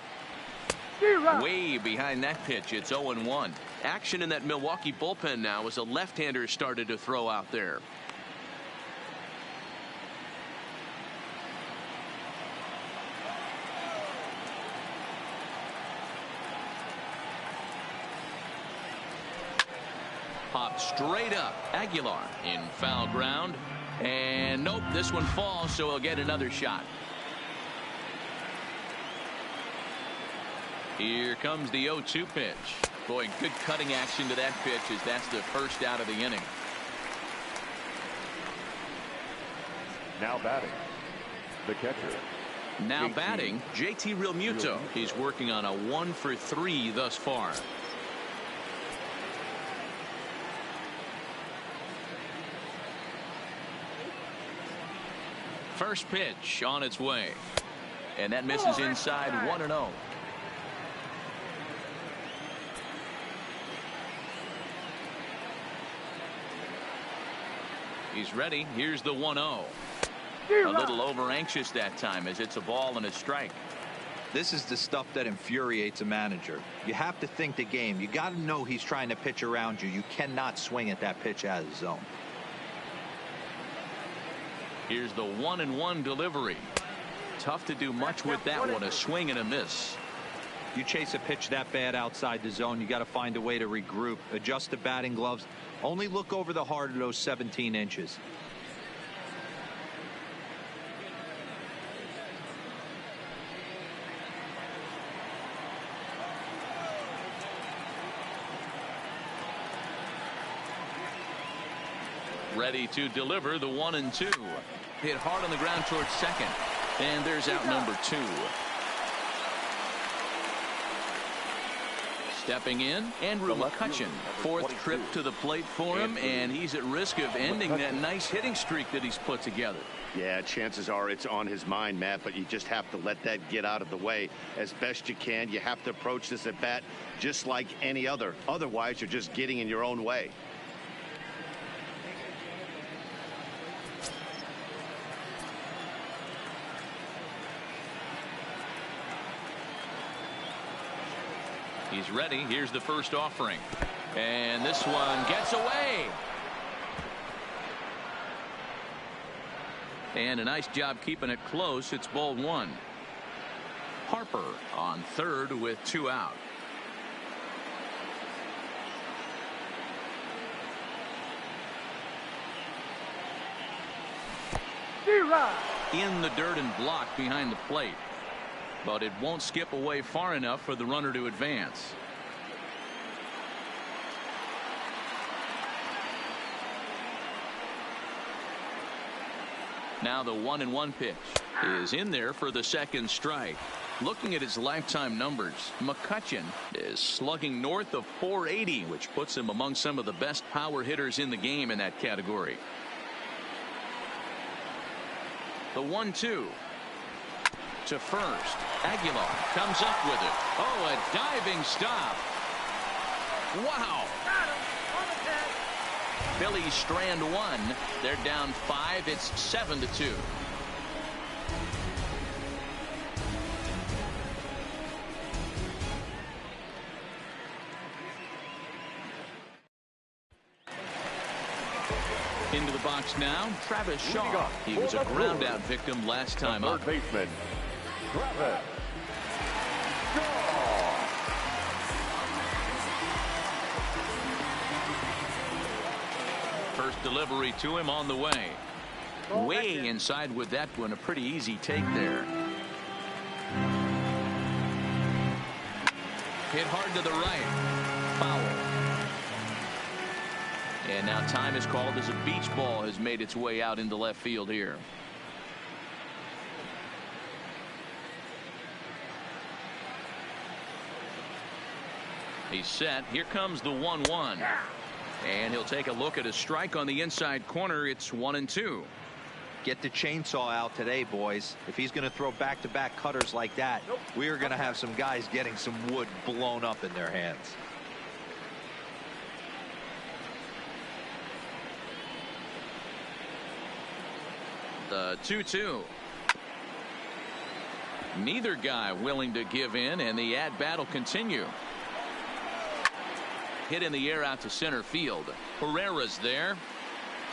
Way behind that pitch. It's 0-1. Action in that Milwaukee bullpen now as a left-hander started to throw out there. Popped straight up. Aguilar in foul ground. And nope, this one falls, so he'll get another shot. Here comes the 0-2 pitch. Boy, good cutting action to that pitch as that's the first out of the inning. Now batting, the catcher, Now batting, JT Realmuto. He's working on a 1-for-3 thus far. First pitch on its way. And that misses inside 1-0. He's ready. Here's the 1-0. A little over anxious that time as it's a ball and a strike. This is the stuff that infuriates a manager. You have to think the game. You got to know he's trying to pitch around you. You cannot swing at that pitch out of the zone. Here's the 1-1 delivery. Tough to do much with that one. A swing and a miss. You chase a pitch that bad outside the zone, you got to find a way to regroup, adjust the batting gloves. Only look over the heart of those 17 inches. Ready to deliver the 1-2. Hit hard on the ground towards second. And there's out number 2. Stepping in, Andrew McCutchen. 4th trip to the plate for him, and he's at risk of ending that nice hitting streak that he's put together. Yeah, chances are it's on his mind, Matt, but you just have to let that get out of the way as best you can. You have to approach this at bat just like any other. Otherwise, you're just getting in your own way. He's ready. Here's the first offering. And this one gets away. And a nice job keeping it close. It's ball 1. Harper on third with 2 out. In the dirt and blocked behind the plate. But it won't skip away far enough for the runner to advance. Now the 1-1 pitch is in there for the second strike. Looking at his lifetime numbers, McCutchen is slugging north of .480, which puts him among some of the best power hitters in the game in that category. The 1-2. To first. Aguilar comes up with it. Oh, a diving stop. Wow. Phillies strand 1. They're down 5. It's 7-2. Into the box now, Travis Shaw. He was a ground out victim last time up. Third baseman, Travis Shaw. First delivery to him on the way. Way inside with that one. A pretty easy take there. Hit hard to the right. Foul. And now time is called as a beach ball has made its way out into left field here. He's set. Here comes the 1-1. And he'll take a look at a strike on the inside corner. It's 1-2. Get the chainsaw out today, boys. If he's going to throw back-to-back cutters like that, we are going to have some guys getting some wood blown up in their hands. The 2-2. Neither guy willing to give in, and the at-bat will continue. Hit in the air out to center field. Herrera's there,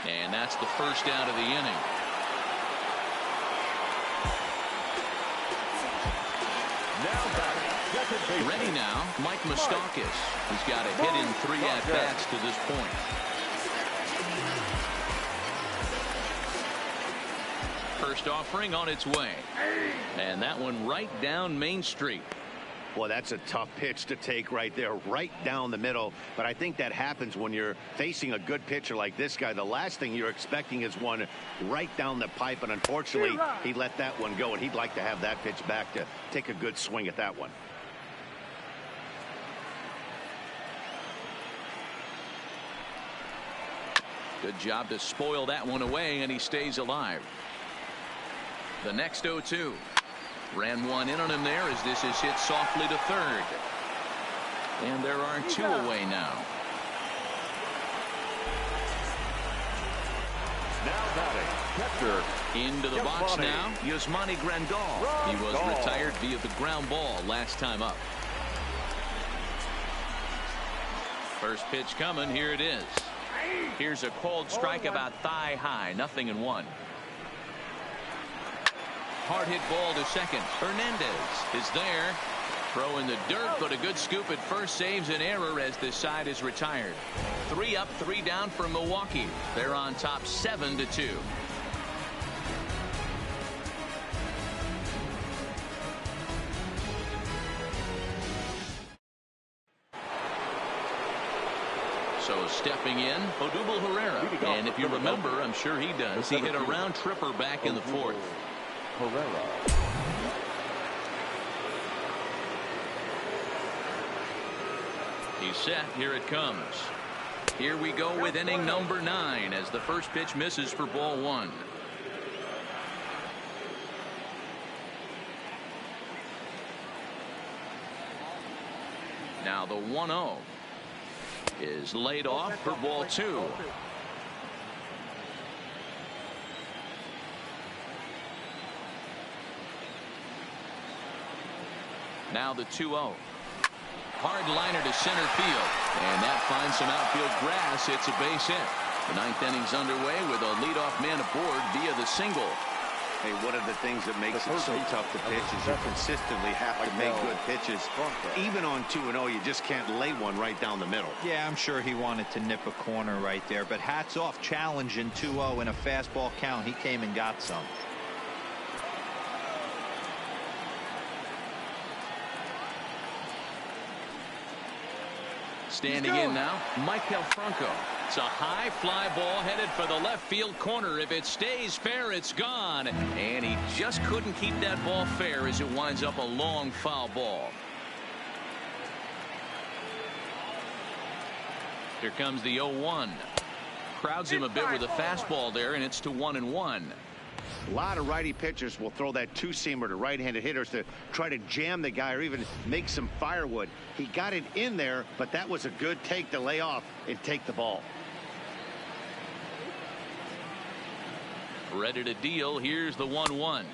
and that's the first out of the inning. Ready now, Mike Moustakas. He's got a hit in 3 at-bats to this point. First offering on its way. And that one right down Main Street. Well, that's a tough pitch to take right there, right down the middle. But I think that happens when you're facing a good pitcher like this guy. The last thing you're expecting is one right down the pipe, and unfortunately, he let that one go, and he'd like to have that pitch back to take a good swing at that one. Good job to spoil that one away, and he stays alive. The next 0-2. Ran one in on him there as this is hit softly to third. And there are two away now. Now batting, catcher. Into the box now, Yasmani Grandal. He was retired via the ground ball last time up. First pitch coming. Here it is. Here's a cold strike about thigh high. 0-1. Hard hit ball to second. Hernandez is there. Throw in the dirt, but a good scoop at first saves an error as this side is retired. 3 up, 3 down for Milwaukee. They're on top 7-2. So stepping in, Odubel Herrera. And if you remember, I'm sure he does, he hit a round tripper back in the 4th. Herrera. He's set. Here it comes. Here we go with inning number 9 as the first pitch misses for ball 1. Now the 1-0 is laid off for ball 2. Now the 2-0. Hard liner to center field. And that finds some outfield grass. It's a base hit. The 9th inning's underway with a leadoff man aboard via the single. Hey, one of the things that makes it so tough to pitch is you consistently have to make good pitches. Even on 2-0, you just can't lay one right down the middle. Yeah, I'm sure he wanted to nip a corner right there. But hats off, challenging 2-0 in a fastball count. He came and got some. Standing in now, Michael Franco. It's a high fly ball headed for the left field corner. If it stays fair, it's gone. And he just couldn't keep that ball fair as it winds up a long foul ball. Here comes the 0-1. Crowds him a bit with a fastball there, and it's to 1-1. A lot of righty pitchers will throw that two-seamer to right-handed hitters to try to jam the guy or even make some firewood. He got it in there, but that was a good take to lay off and take the ball. Ready to deal. Here's the 1-1.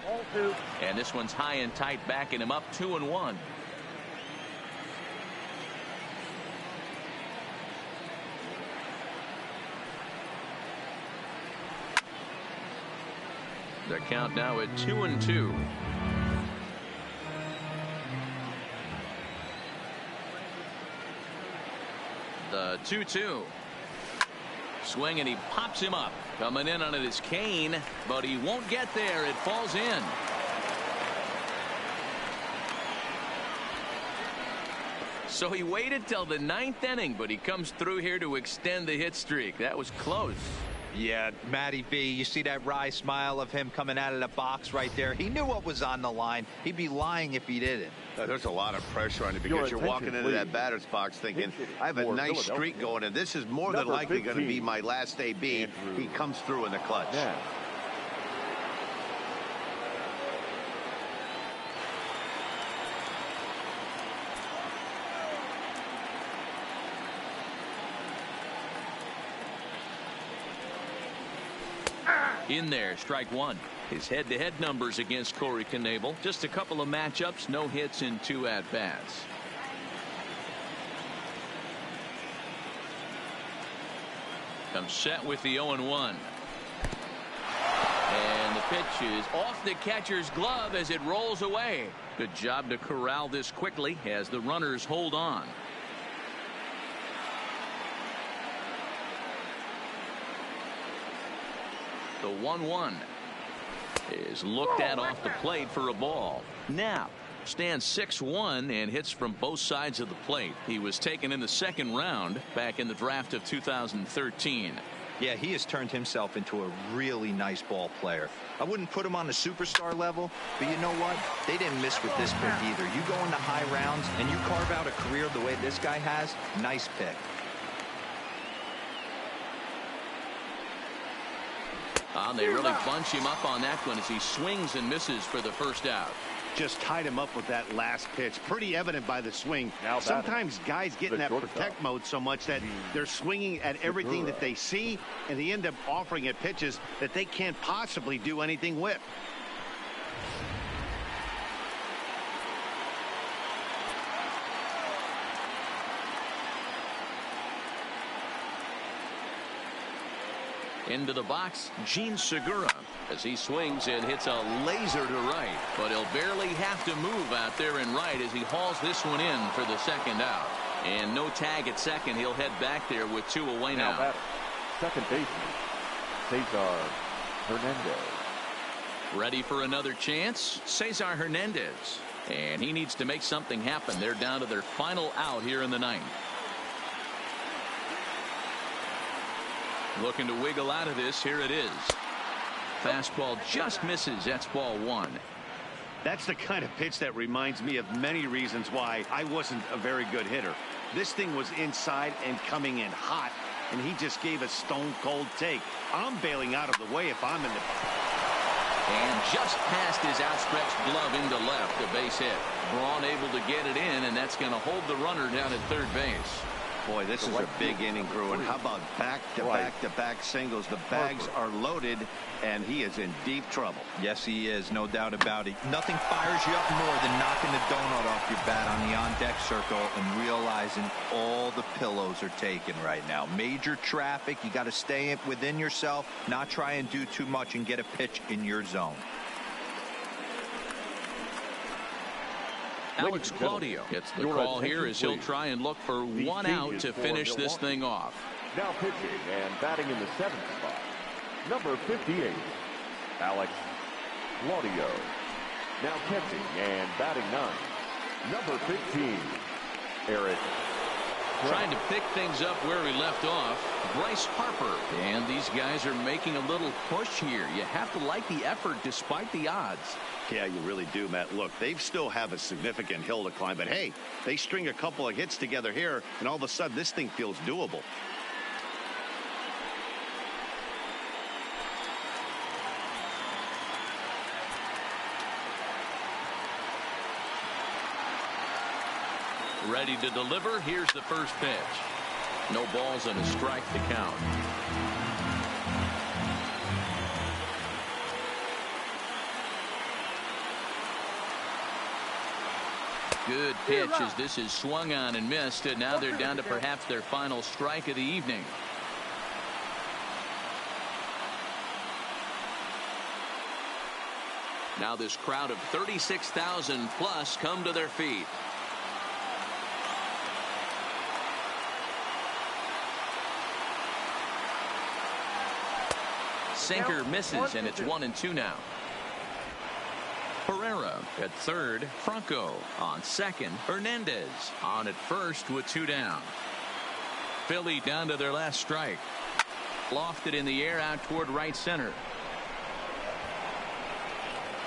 And this one's high and tight, backing him up 2-1. The count now at 2-2. The 2-2. Swing, and he pops him up. Coming in on it is Kane, but he won't get there. It falls in. So he waited till the 9th inning, but he comes through here to extend the hit streak. That was close. Yeah, Matty B, you see that wry smile of him coming out of the box right there. He knew what was on the line. He'd be lying if he didn't. There's a lot of pressure on it because you're walking into that batter's box thinking, I have a nice streak going, and this is more than likely going to be my last AB. He comes through in the clutch. Yeah. In there, strike 1. His head-to-head numbers against Corey Knebel. Just a couple of matchups, no hits in 2 at-bats. Comes set with the 0-1. And the pitch is off the catcher's glove as it rolls away. Good job to corral this quickly as the runners hold on. The 1-1 is looked at off the plate for a ball. Now, Stands 6'1" and hits from both sides of the plate. He was taken in the second round back in the draft of 2013. Yeah, he has turned himself into a really nice ball player. I wouldn't put him on the superstar level, but you know what? They didn't miss with this pick either. You go into high rounds and you carve out a career the way this guy has. Nice pick. They really bunch him up on that one as he swings and misses for the first out. Just tied him up with that last pitch. Pretty evident by the swing. Sometimes guys get in that protect mode so much that they're swinging at everything that they see, and they end up offering at pitches that they can't possibly do anything with. Into the box, Gene Segura, as he swings and hits a laser to right. But he'll barely have to move out there in right as he hauls this one in for the second out. And no tag at second. He'll head back there with 2 away now. Second baseman, Cesar Hernandez. Ready for another chance? Cesar Hernandez. And he needs to make something happen. They're down to their final out here in the ninth. Looking to wiggle out of this. Here it is. Fastball just misses. That's ball 1. That's the kind of pitch that reminds me of many reasons why I wasn't a very good hitter. This thing was inside and coming in hot, and he just gave a stone cold take. I'm bailing out of the way if I'm in the... And just past his outstretched glove into left, a base hit. Braun able to get it in, and that's going to hold the runner down at third base. Boy, this is a big inning, Brew. And how about back-to-back singles? The bags are loaded, and he is in deep trouble. Yes, he is. No doubt about it. Nothing fires you up more than knocking the donut off your bat on the on-deck circle and realizing all the pillows are taken right now. Major traffic. You got to stay within yourself, not try and do too much and get a pitch in your zone. Alex Claudio gets the call here as he'll try and look for one out to finish this thing off. Now pitching and batting in the 7th spot, number 58, Alex Claudio. Now catching and batting 9, number 15, Eric. Trying to pick things up where he left off, Bryce Harper. And these guys are making a little push here. You have to like the effort despite the odds. Yeah, you really do, Matt. Look, they still have a significant hill to climb, but hey, they string a couple of hits together here, and all of a sudden this thing feels doable. Ready to deliver. Here's the first pitch. No balls and a strike to count. Good pitch as this is swung on and missed, and now they're down to perhaps their final strike of the evening. Now this crowd of 36,000 plus come to their feet. Sinker misses, and it's 1-2 now. Pereira at third. Franco on second. Hernandez on at first with 2 down. Philly down to their last strike. Lofted in the air out toward right center.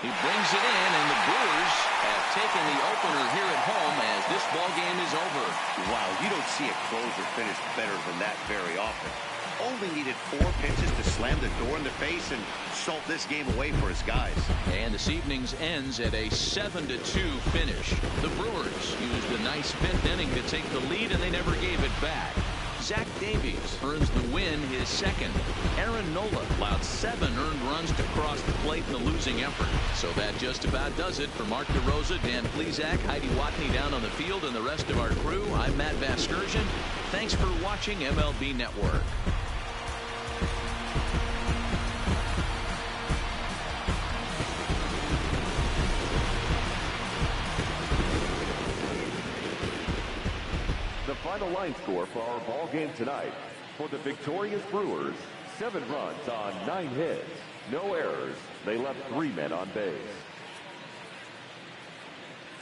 He brings it in, and the Brewers have taken the opener here at home as this ball game is over. Wow, you don't see a closer finish better than that very often. Only needed 4 pitches to slam the door in the face and salt this game away for his guys. And this evening's ends at a 7-2 finish. The Brewers used a nice 5th inning to take the lead, and they never gave it back. Zach Davies earns the win, his second. Aaron Nola allowed 7 earned runs to cross the plate in the losing effort. So that just about does it for Mark DeRosa, Dan Plesac, Heidi Watney down on the field, and the rest of our crew. I'm Matt Vasgersian. Thanks for watching MLB Network. Final line score for our ball game tonight. For the victorious Brewers, 7 runs on 9 hits, no errors. They left 3 men on base.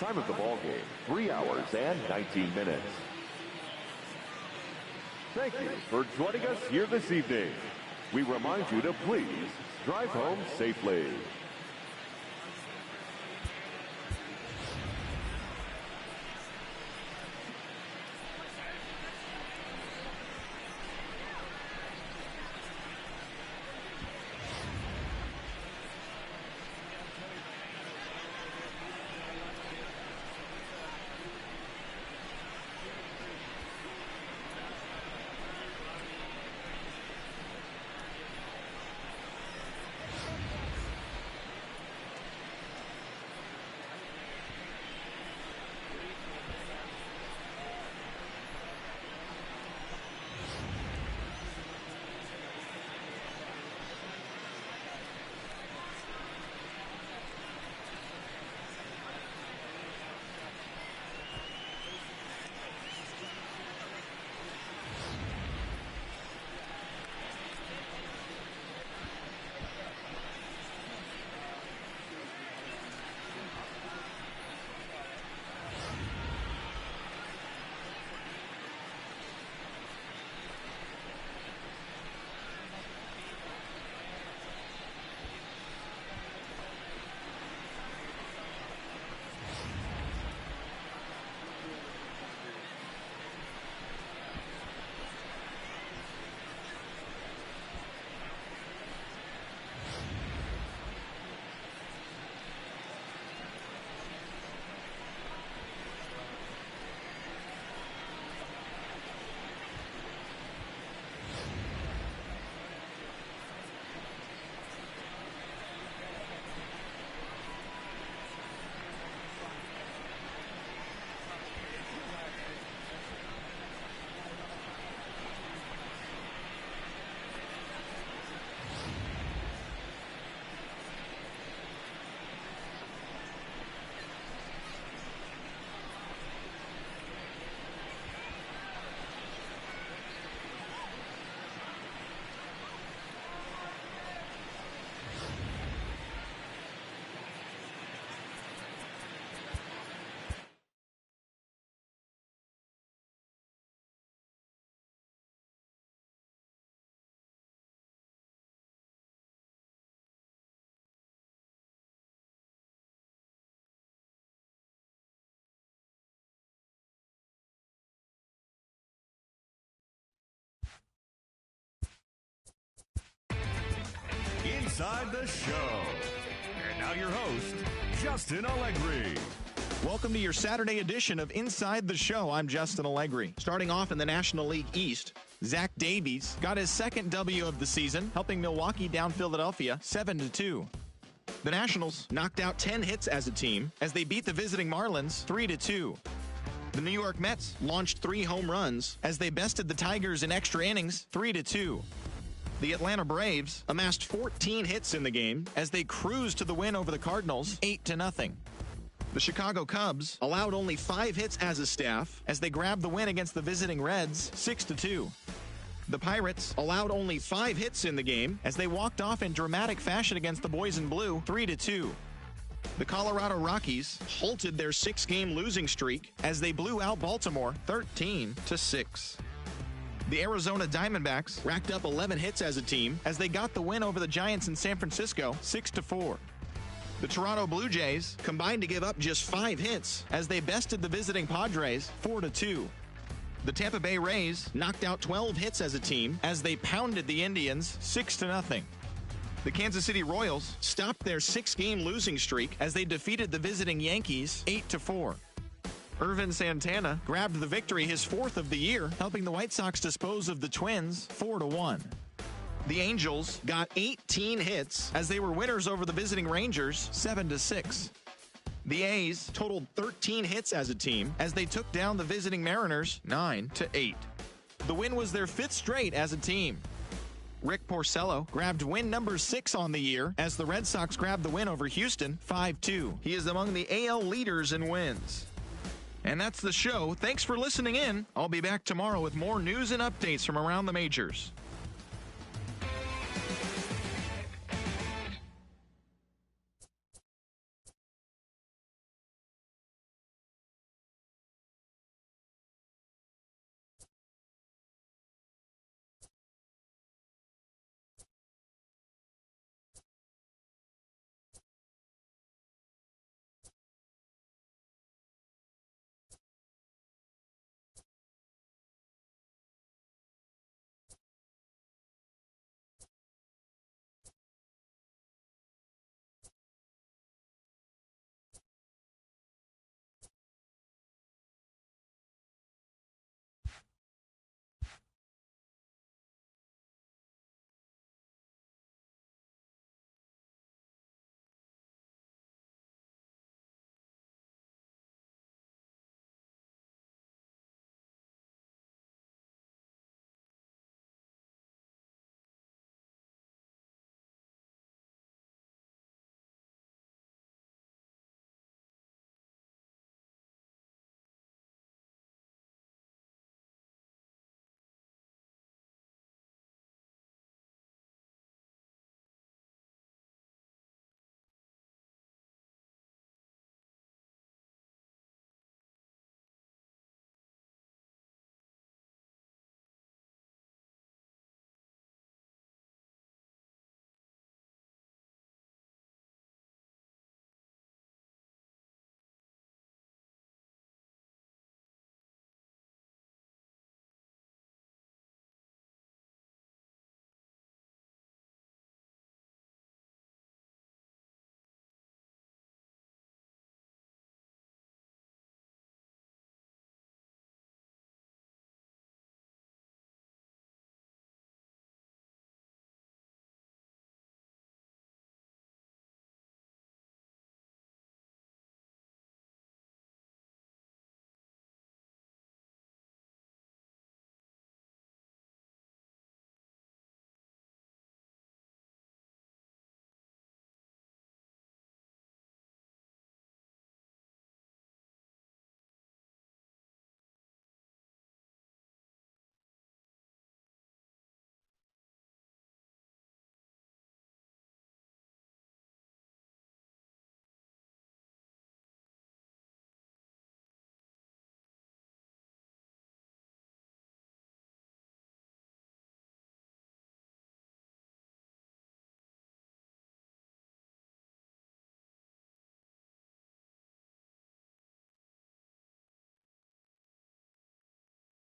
Time of the ball game, 3 hours and 19 minutes. Thank you for joining us here this evening. We remind you to please drive home safely. Inside the show. And now your host, Justin Allegri. Welcome to your Saturday edition of Inside the Show. I'm Justin Allegri. Starting off in the National League East, Zach Davies got his second W of the season, helping Milwaukee down Philadelphia 7-2. The Nationals knocked out 10 hits as a team as they beat the visiting Marlins 3-2. The New York Mets launched 3 home runs as they bested the Tigers in extra innings 3-2. The Atlanta Braves amassed 14 hits in the game as they cruised to the win over the Cardinals 8-0. The Chicago Cubs allowed only 5 hits as a staff as they grabbed the win against the visiting Reds 6-2. The Pirates allowed only 5 hits in the game as they walked off in dramatic fashion against the Boys in Blue 3-2. The Colorado Rockies halted their 6-game losing streak as they blew out Baltimore 13-6. The Arizona Diamondbacks racked up 11 hits as a team as they got the win over the Giants in San Francisco 6-4. The Toronto Blue Jays combined to give up just 5 hits as they bested the visiting Padres 4-2. The Tampa Bay Rays knocked out 12 hits as a team as they pounded the Indians 6-0. The Kansas City Royals stopped their 6-game losing streak as they defeated the visiting Yankees 8-4. Irvin Santana grabbed the victory, his 4th of the year, helping the White Sox dispose of the Twins 4-1. The Angels got 18 hits as they were winners over the visiting Rangers 7-6. The A's totaled 13 hits as a team as they took down the visiting Mariners 9-8. The win was their 5th straight as a team. Rick Porcello grabbed win number 6 on the year as the Red Sox grabbed the win over Houston 5-2. He is among the AL leaders in wins. And that's the show. Thanks for listening in. I'll be back tomorrow with more news and updates from around the majors.